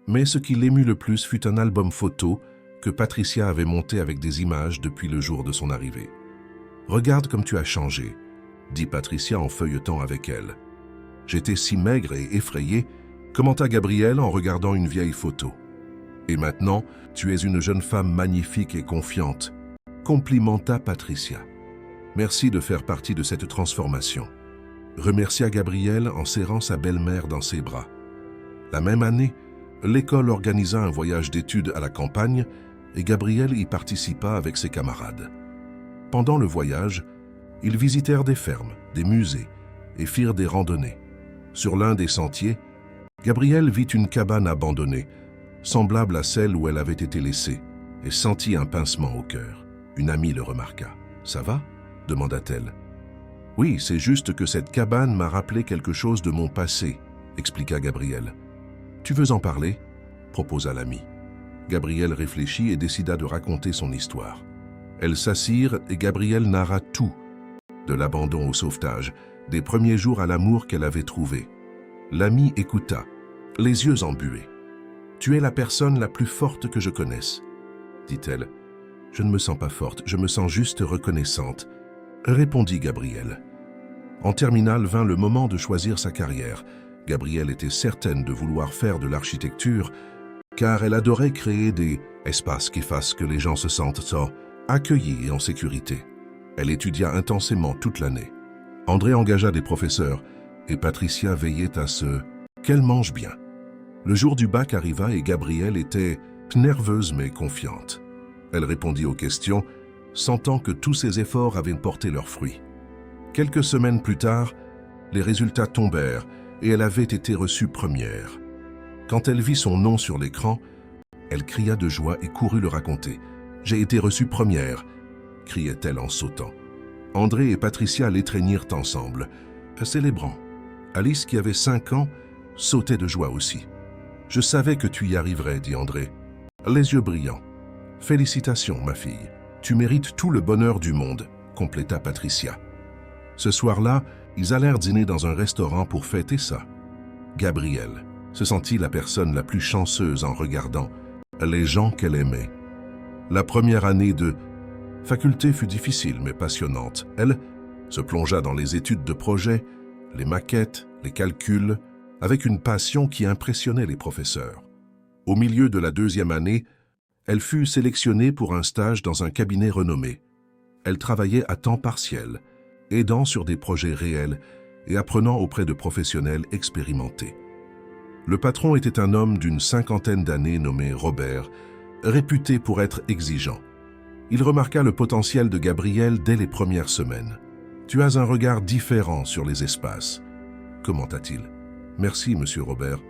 mais ce qui l'émut le plus fut un album photo que Patricia avait monté avec des images depuis le jour de son arrivée. « Regarde comme tu as changé », dit Patricia en feuilletant avec elle. « J'étais si maigre et effrayée », commenta Gabriel en regardant une vieille photo. « Et maintenant, tu es une jeune femme magnifique et confiante », complimenta Patricia. « Merci de faire partie de cette transformation », remercia Gabriel en serrant sa belle-mère dans ses bras. La même année, l'école organisa un voyage d'études à la campagne et Gabriel y participa avec ses camarades. Pendant le voyage, ils visitèrent des fermes, des musées et firent des randonnées. Sur l'un des sentiers, Gabriel vit une cabane abandonnée, semblable à celle où elle avait été laissée, et sentit un pincement au cœur. Une amie le remarqua. « Ça va ?» demanda-t-elle. « Oui, c'est juste que cette cabane m'a rappelé quelque chose de mon passé, » expliqua Gabriel. « Tu veux en parler ?» proposa l'amie. Gabriel réfléchit et décida de raconter son histoire. Elles s'assirent et Gabriel narra tout, de l'abandon au sauvetage, des premiers jours à l'amour qu'elle avait trouvé. L'amie écouta, les yeux embués. « Tu es la personne la plus forte que je connaisse, » dit-elle. « Je ne me sens pas forte, je me sens juste reconnaissante, » répondit Gabriel. En terminale vint le moment de choisir sa carrière. Gabrielle était certaine de vouloir faire de l'architecture, car elle adorait créer des espaces qui fassent que les gens se sentent accueillis et en sécurité. Elle étudia intensément toute l'année. André engagea des professeurs, et Patricia veillait à ce qu'elle mange bien. Le jour du bac arriva et Gabrielle était nerveuse mais confiante. Elle répondit aux questions, sentant que tous ses efforts avaient porté leurs fruits. Quelques semaines plus tard, les résultats tombèrent et elle avait été reçue première. Quand elle vit son nom sur l'écran, elle cria de joie et courut le raconter. « J'ai été reçue première !» criait-elle en sautant. André et Patricia l'étreignirent ensemble, célébrant. Alice, qui avait 5 ans, sautait de joie aussi. « Je savais que tu y arriverais, » dit André, les yeux brillants. « Félicitations, ma fille. Tu mérites tout le bonheur du monde, » compléta Patricia. Ce soir-là, ils allèrent dîner dans un restaurant pour fêter ça. Gabrielle se sentit la personne la plus chanceuse en regardant les gens qu'elle aimait. La première année de faculté fut difficile mais passionnante. Elle se plongea dans les études de projet, les maquettes, les calculs, avec une passion qui impressionnait les professeurs. Au milieu de la 2e année, elle fut sélectionnée pour un stage dans un cabinet renommé. Elle travaillait à temps partiel, aidant sur des projets réels et apprenant auprès de professionnels expérimentés. Le patron était un homme d'une 50aine d'années nommé Robert, réputé pour être exigeant. Il remarqua le potentiel de Gabrielle dès les premières semaines. « Tu as un regard différent sur les espaces. » commenta-t-il. « Merci, monsieur Robert. »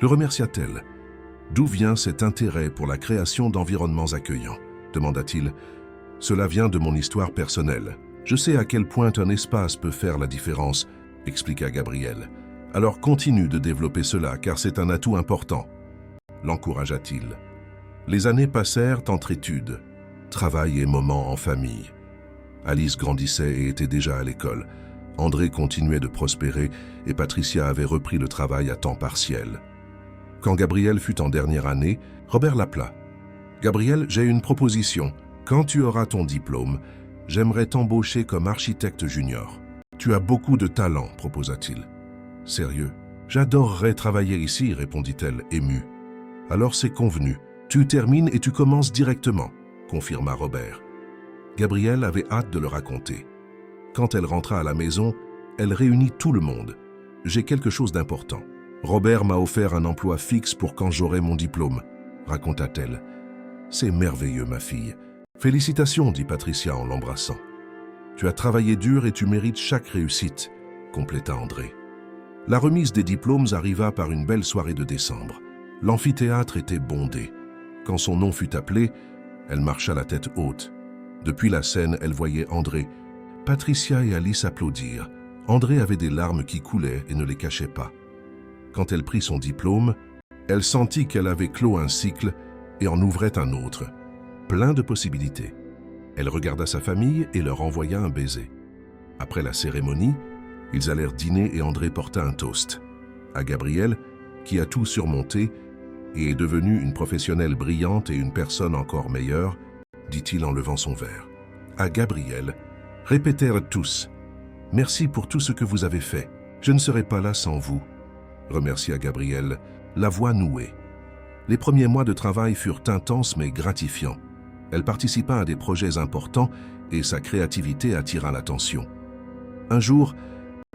Le remercia-t-elle. « D'où vient cet intérêt pour la création d'environnements accueillants ?» demanda-t-il. « Cela vient de mon histoire personnelle. Je sais à quel point un espace peut faire la différence, » expliqua Gabrielle. « Alors continue de développer cela, car c'est un atout important. » L'encouragea-t-il. Les années passèrent entre études, travail et moments en famille. Alice grandissait et était déjà à l'école. André continuait de prospérer et Patricia avait repris le travail à temps partiel. Quand Gabrielle fut en dernière année, Robert l'appela. « Gabrielle, j'ai une proposition. Quand tu auras ton diplôme, j'aimerais t'embaucher comme architecte junior. Tu as beaucoup de talent, proposa-t-il. « Sérieux? J'adorerais travailler ici, répondit-elle, émue. « Alors c'est convenu. Tu termines et tu commences directement, confirma Robert. Gabrielle avait hâte de le raconter. Quand elle rentra à la maison, elle réunit tout le monde. « J'ai quelque chose d'important. Robert m'a offert un emploi fixe pour quand j'aurai mon diplôme, » raconta-t-elle. « C'est merveilleux, ma fille. Félicitations, dit Patricia en l'embrassant. « Tu as travaillé dur et tu mérites chaque réussite, » compléta André. La remise des diplômes arriva par une belle soirée de décembre. L'amphithéâtre était bondé. Quand son nom fut appelé, elle marcha la tête haute. Depuis la scène, elle voyait André. Patricia et Alice applaudirent. André avait des larmes qui coulaient et ne les cachait pas. Quand elle prit son diplôme, elle sentit qu'elle avait clos un cycle et en ouvrait un autre. Plein de possibilités. Elle regarda sa famille et leur envoya un baiser. Après la cérémonie, ils allèrent dîner et André porta un toast. À Gabrielle, qui a tout surmonté et est devenue une professionnelle brillante et une personne encore meilleure, dit-il en levant son verre. À Gabrielle, répétèrent tous. « Merci pour tout ce que vous avez fait. Je ne serais pas là sans vous. » remercia Gabrielle, la voix nouée. Les premiers mois de travail furent intenses mais gratifiants. Elle participa à des projets importants et sa créativité attira l'attention. Un jour,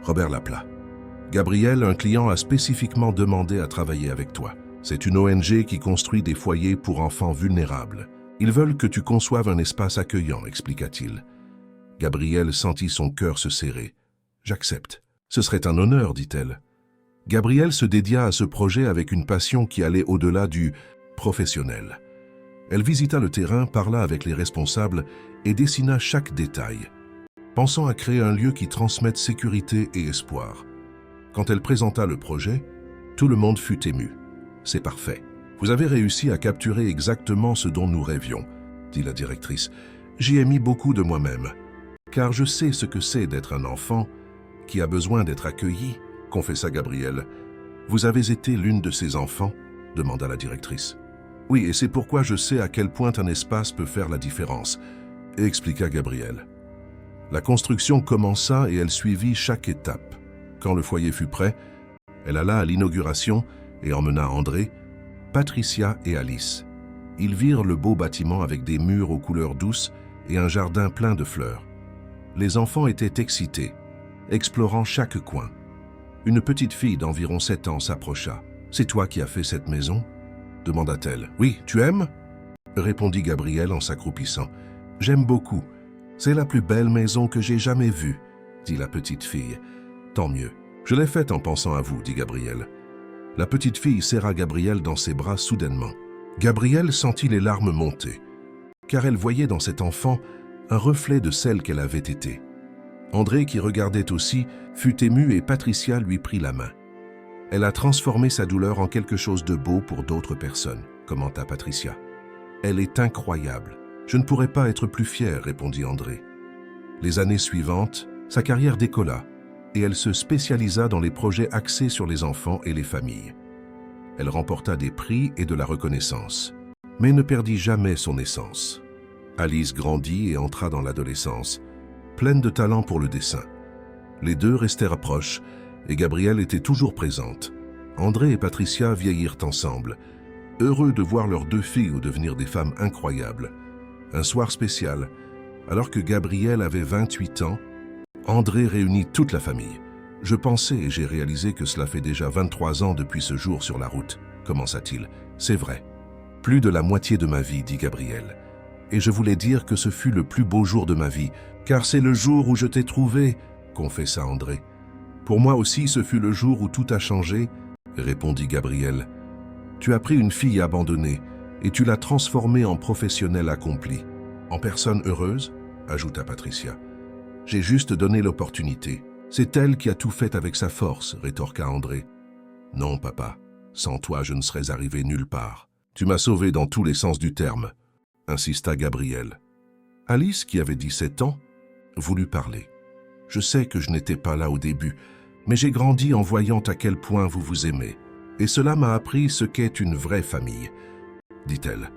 Robert l'appela. « Gabrielle, un client a spécifiquement demandé à travailler avec toi. C'est une ONG qui construit des foyers pour enfants vulnérables. Ils veulent que tu conçoives un espace accueillant, expliqua-t-il. Gabrielle sentit son cœur se serrer. « J'accepte. Ce serait un honneur, dit-elle. » Gabrielle se dédia à ce projet avec une passion qui allait au-delà du professionnel. Elle visita le terrain, parla avec les responsables et dessina chaque détail, pensant à créer un lieu qui transmette sécurité et espoir. Quand elle présenta le projet, tout le monde fut ému. « C'est parfait. Vous avez réussi à capturer exactement ce dont nous rêvions, » dit la directrice. « J'y ai mis beaucoup de moi-même, car je sais ce que c'est d'être un enfant qui a besoin d'être accueilli, » confessa Gabrielle. « Vous avez été l'une de ces enfants ?» demanda la directrice. « Oui, et c'est pourquoi je sais à quel point un espace peut faire la différence, » expliqua Gabrielle. La construction commença et elle suivit chaque étape. Quand le foyer fut prêt, elle alla à l'inauguration et emmena André, Patricia et Alice. Ils virent le beau bâtiment avec des murs aux couleurs douces et un jardin plein de fleurs. Les enfants étaient excités, explorant chaque coin. Une petite fille d'environ 7 ans s'approcha. C'est toi qui as fait cette maison ?» demanda-t-elle. « Oui, tu aimes ?» répondit Gabriel en s'accroupissant. « J'aime beaucoup. C'est la plus belle maison que j'ai jamais vue, » dit la petite fille. « Tant mieux. Je l'ai faite en pensant à vous, » dit Gabriel. La petite fille serra Gabriel dans ses bras soudainement. Gabriel sentit les larmes monter, car elle voyait dans cet enfant un reflet de celle qu'elle avait été. André, qui regardait aussi, fut ému et Patricia lui prit la main. « Elle a transformé sa douleur en quelque chose de beau pour d'autres personnes, » commenta Patricia. « Elle est incroyable. Je ne pourrais pas être plus fière, » répondit André. Les années suivantes, sa carrière décolla et elle se spécialisa dans les projets axés sur les enfants et les familles. Elle remporta des prix et de la reconnaissance, mais ne perdit jamais son essence. Alice grandit et entra dans l'adolescence, pleine de talent pour le dessin. Les deux restèrent proches et Gabrielle était toujours présente. André et Patricia vieillirent ensemble, heureux de voir leurs deux filles devenir des femmes incroyables. Un soir spécial, alors que Gabrielle avait 28 ans, André réunit toute la famille. « Je pensais et j'ai réalisé que cela fait déjà 23 ans depuis ce jour sur la route, » commença-t-il. « C'est vrai. Plus de la moitié de ma vie, » dit Gabrielle. « Et je voulais dire que ce fut le plus beau jour de ma vie, car c'est le jour où je t'ai trouvé, » confessa André. « Pour moi aussi, ce fut le jour où tout a changé, » répondit Gabrielle. « Tu as pris une fille abandonnée et tu l'as transformée en professionnelle accomplie. En personne heureuse, » ajouta Patricia. « J'ai juste donné l'opportunité. C'est elle qui a tout fait avec sa force, » rétorqua André. « Non, papa. Sans toi, je ne serais arrivé nulle part. Tu m'as sauvé dans tous les sens du terme, » insista Gabrielle. Alice, qui avait 17 ans, voulut parler. « Je sais que je n'étais pas là au début, mais j'ai grandi en voyant à quel point vous vous aimez. Et cela m'a appris ce qu'est une vraie famille, » dit-elle.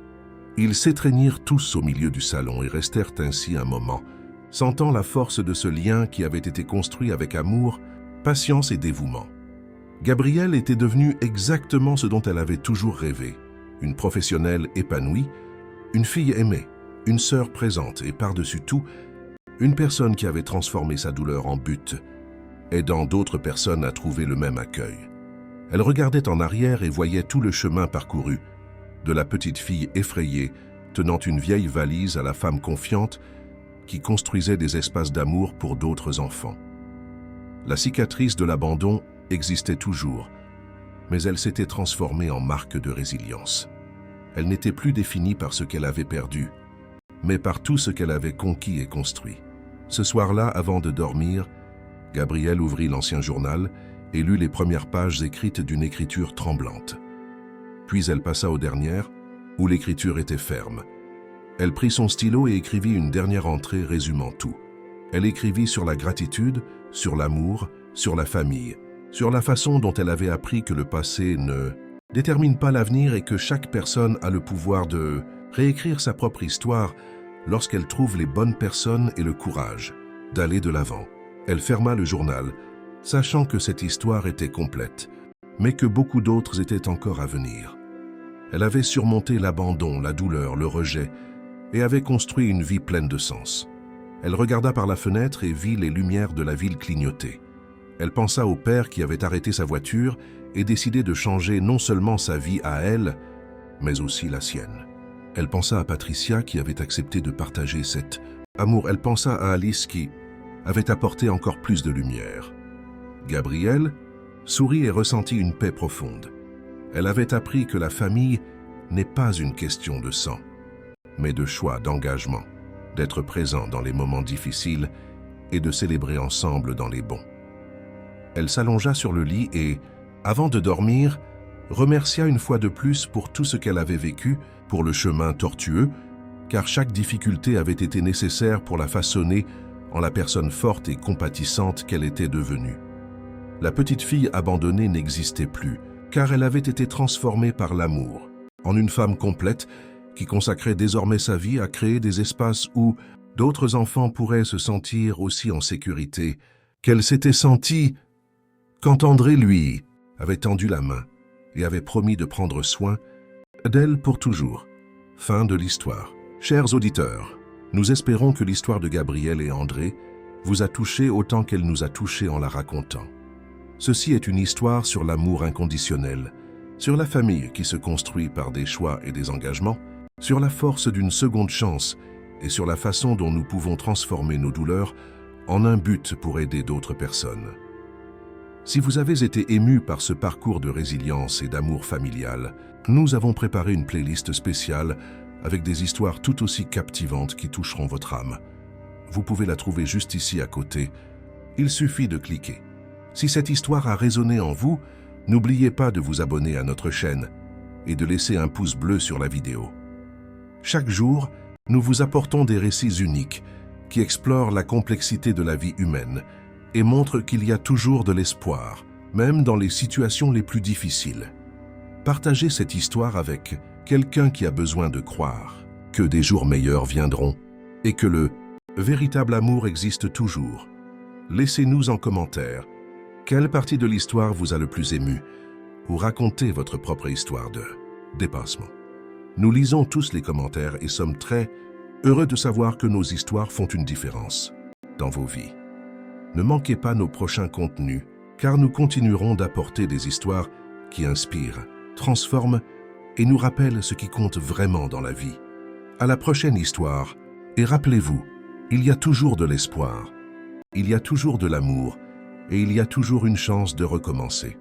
Ils s'étreignirent tous au milieu du salon et restèrent ainsi un moment, sentant la force de ce lien qui avait été construit avec amour, patience et dévouement. Gabrielle était devenue exactement ce dont elle avait toujours rêvé, une professionnelle épanouie, une fille aimée, une sœur présente et par-dessus tout, une personne qui avait transformé sa douleur en but, aidant d'autres personnes à trouver le même accueil. Elle regardait en arrière et voyait tout le chemin parcouru, de la petite fille effrayée, tenant une vieille valise à la femme confiante qui construisait des espaces d'amour pour d'autres enfants. La cicatrice de l'abandon existait toujours, mais elle s'était transformée en marque de résilience. Elle n'était plus définie par ce qu'elle avait perdu, mais par tout ce qu'elle avait conquis et construit. Ce soir-là, avant de dormir, Gabrielle ouvrit l'ancien journal et lut les premières pages écrites d'une écriture tremblante. Puis elle passa aux dernières, où l'écriture était ferme. Elle prit son stylo et écrivit une dernière entrée résumant tout. Elle écrivit sur la gratitude, sur l'amour, sur la famille, sur la façon dont elle avait appris que le passé ne détermine pas l'avenir et que chaque personne a le pouvoir de réécrire sa propre histoire lorsqu'elle trouve les bonnes personnes et le courage d'aller de l'avant. Elle ferma le journal, sachant que cette histoire était complète, mais que beaucoup d'autres étaient encore à venir. Elle avait surmonté l'abandon, la douleur, le rejet, et avait construit une vie pleine de sens. Elle regarda par la fenêtre et vit les lumières de la ville clignoter. Elle pensa au père qui avait arrêté sa voiture et décidé de changer non seulement sa vie à elle, mais aussi la sienne. Elle pensa à Patricia qui avait accepté de partager cet amour. Elle pensa à Alice qui avait apporté encore plus de lumière. Gabrielle sourit et ressentit une paix profonde. Elle avait appris que la famille n'est pas une question de sang, mais de choix, d'engagement, d'être présent dans les moments difficiles et de célébrer ensemble dans les bons. Elle s'allongea sur le lit et, avant de dormir, remercia une fois de plus pour tout ce qu'elle avait vécu, pour le chemin tortueux, car chaque difficulté avait été nécessaire pour la façonner en la personne forte et compatissante qu'elle était devenue. La petite fille abandonnée n'existait plus, car elle avait été transformée par l'amour, en une femme complète qui consacrait désormais sa vie à créer des espaces où d'autres enfants pourraient se sentir aussi en sécurité qu'elle s'était sentie quand André, lui, avait tendu la main et avait promis de prendre soin d'elle pour toujours. Fin de l'histoire. Chers auditeurs, nous espérons que l'histoire de Gabrielle et André vous a touché autant qu'elle nous a touchés en la racontant. Ceci est une histoire sur l'amour inconditionnel, sur la famille qui se construit par des choix et des engagements, sur la force d'une seconde chance et sur la façon dont nous pouvons transformer nos douleurs en un but pour aider d'autres personnes. Si vous avez été ému par ce parcours de résilience et d'amour familial, nous avons préparé une playlist spéciale avec des histoires tout aussi captivantes qui toucheront votre âme. Vous pouvez la trouver juste ici à côté. Il suffit de cliquer. Si cette histoire a résonné en vous, n'oubliez pas de vous abonner à notre chaîne et de laisser un pouce bleu sur la vidéo. Chaque jour, nous vous apportons des récits uniques qui explorent la complexité de la vie humaine et montrent qu'il y a toujours de l'espoir, même dans les situations les plus difficiles. Partagez cette histoire avec quelqu'un qui a besoin de croire que des jours meilleurs viendront et que le véritable amour existe toujours. Laissez-nous en commentaire quelle partie de l'histoire vous a le plus ému ou racontez votre propre histoire de dépassement. Nous lisons tous les commentaires et sommes très heureux de savoir que nos histoires font une différence dans vos vies. Ne manquez pas nos prochains contenus, car nous continuerons d'apporter des histoires qui inspirent, transforment et nous rappellent ce qui compte vraiment dans la vie. À la prochaine histoire, et rappelez-vous, il y a toujours de l'espoir, il y a toujours de l'amour et il y a toujours une chance de recommencer.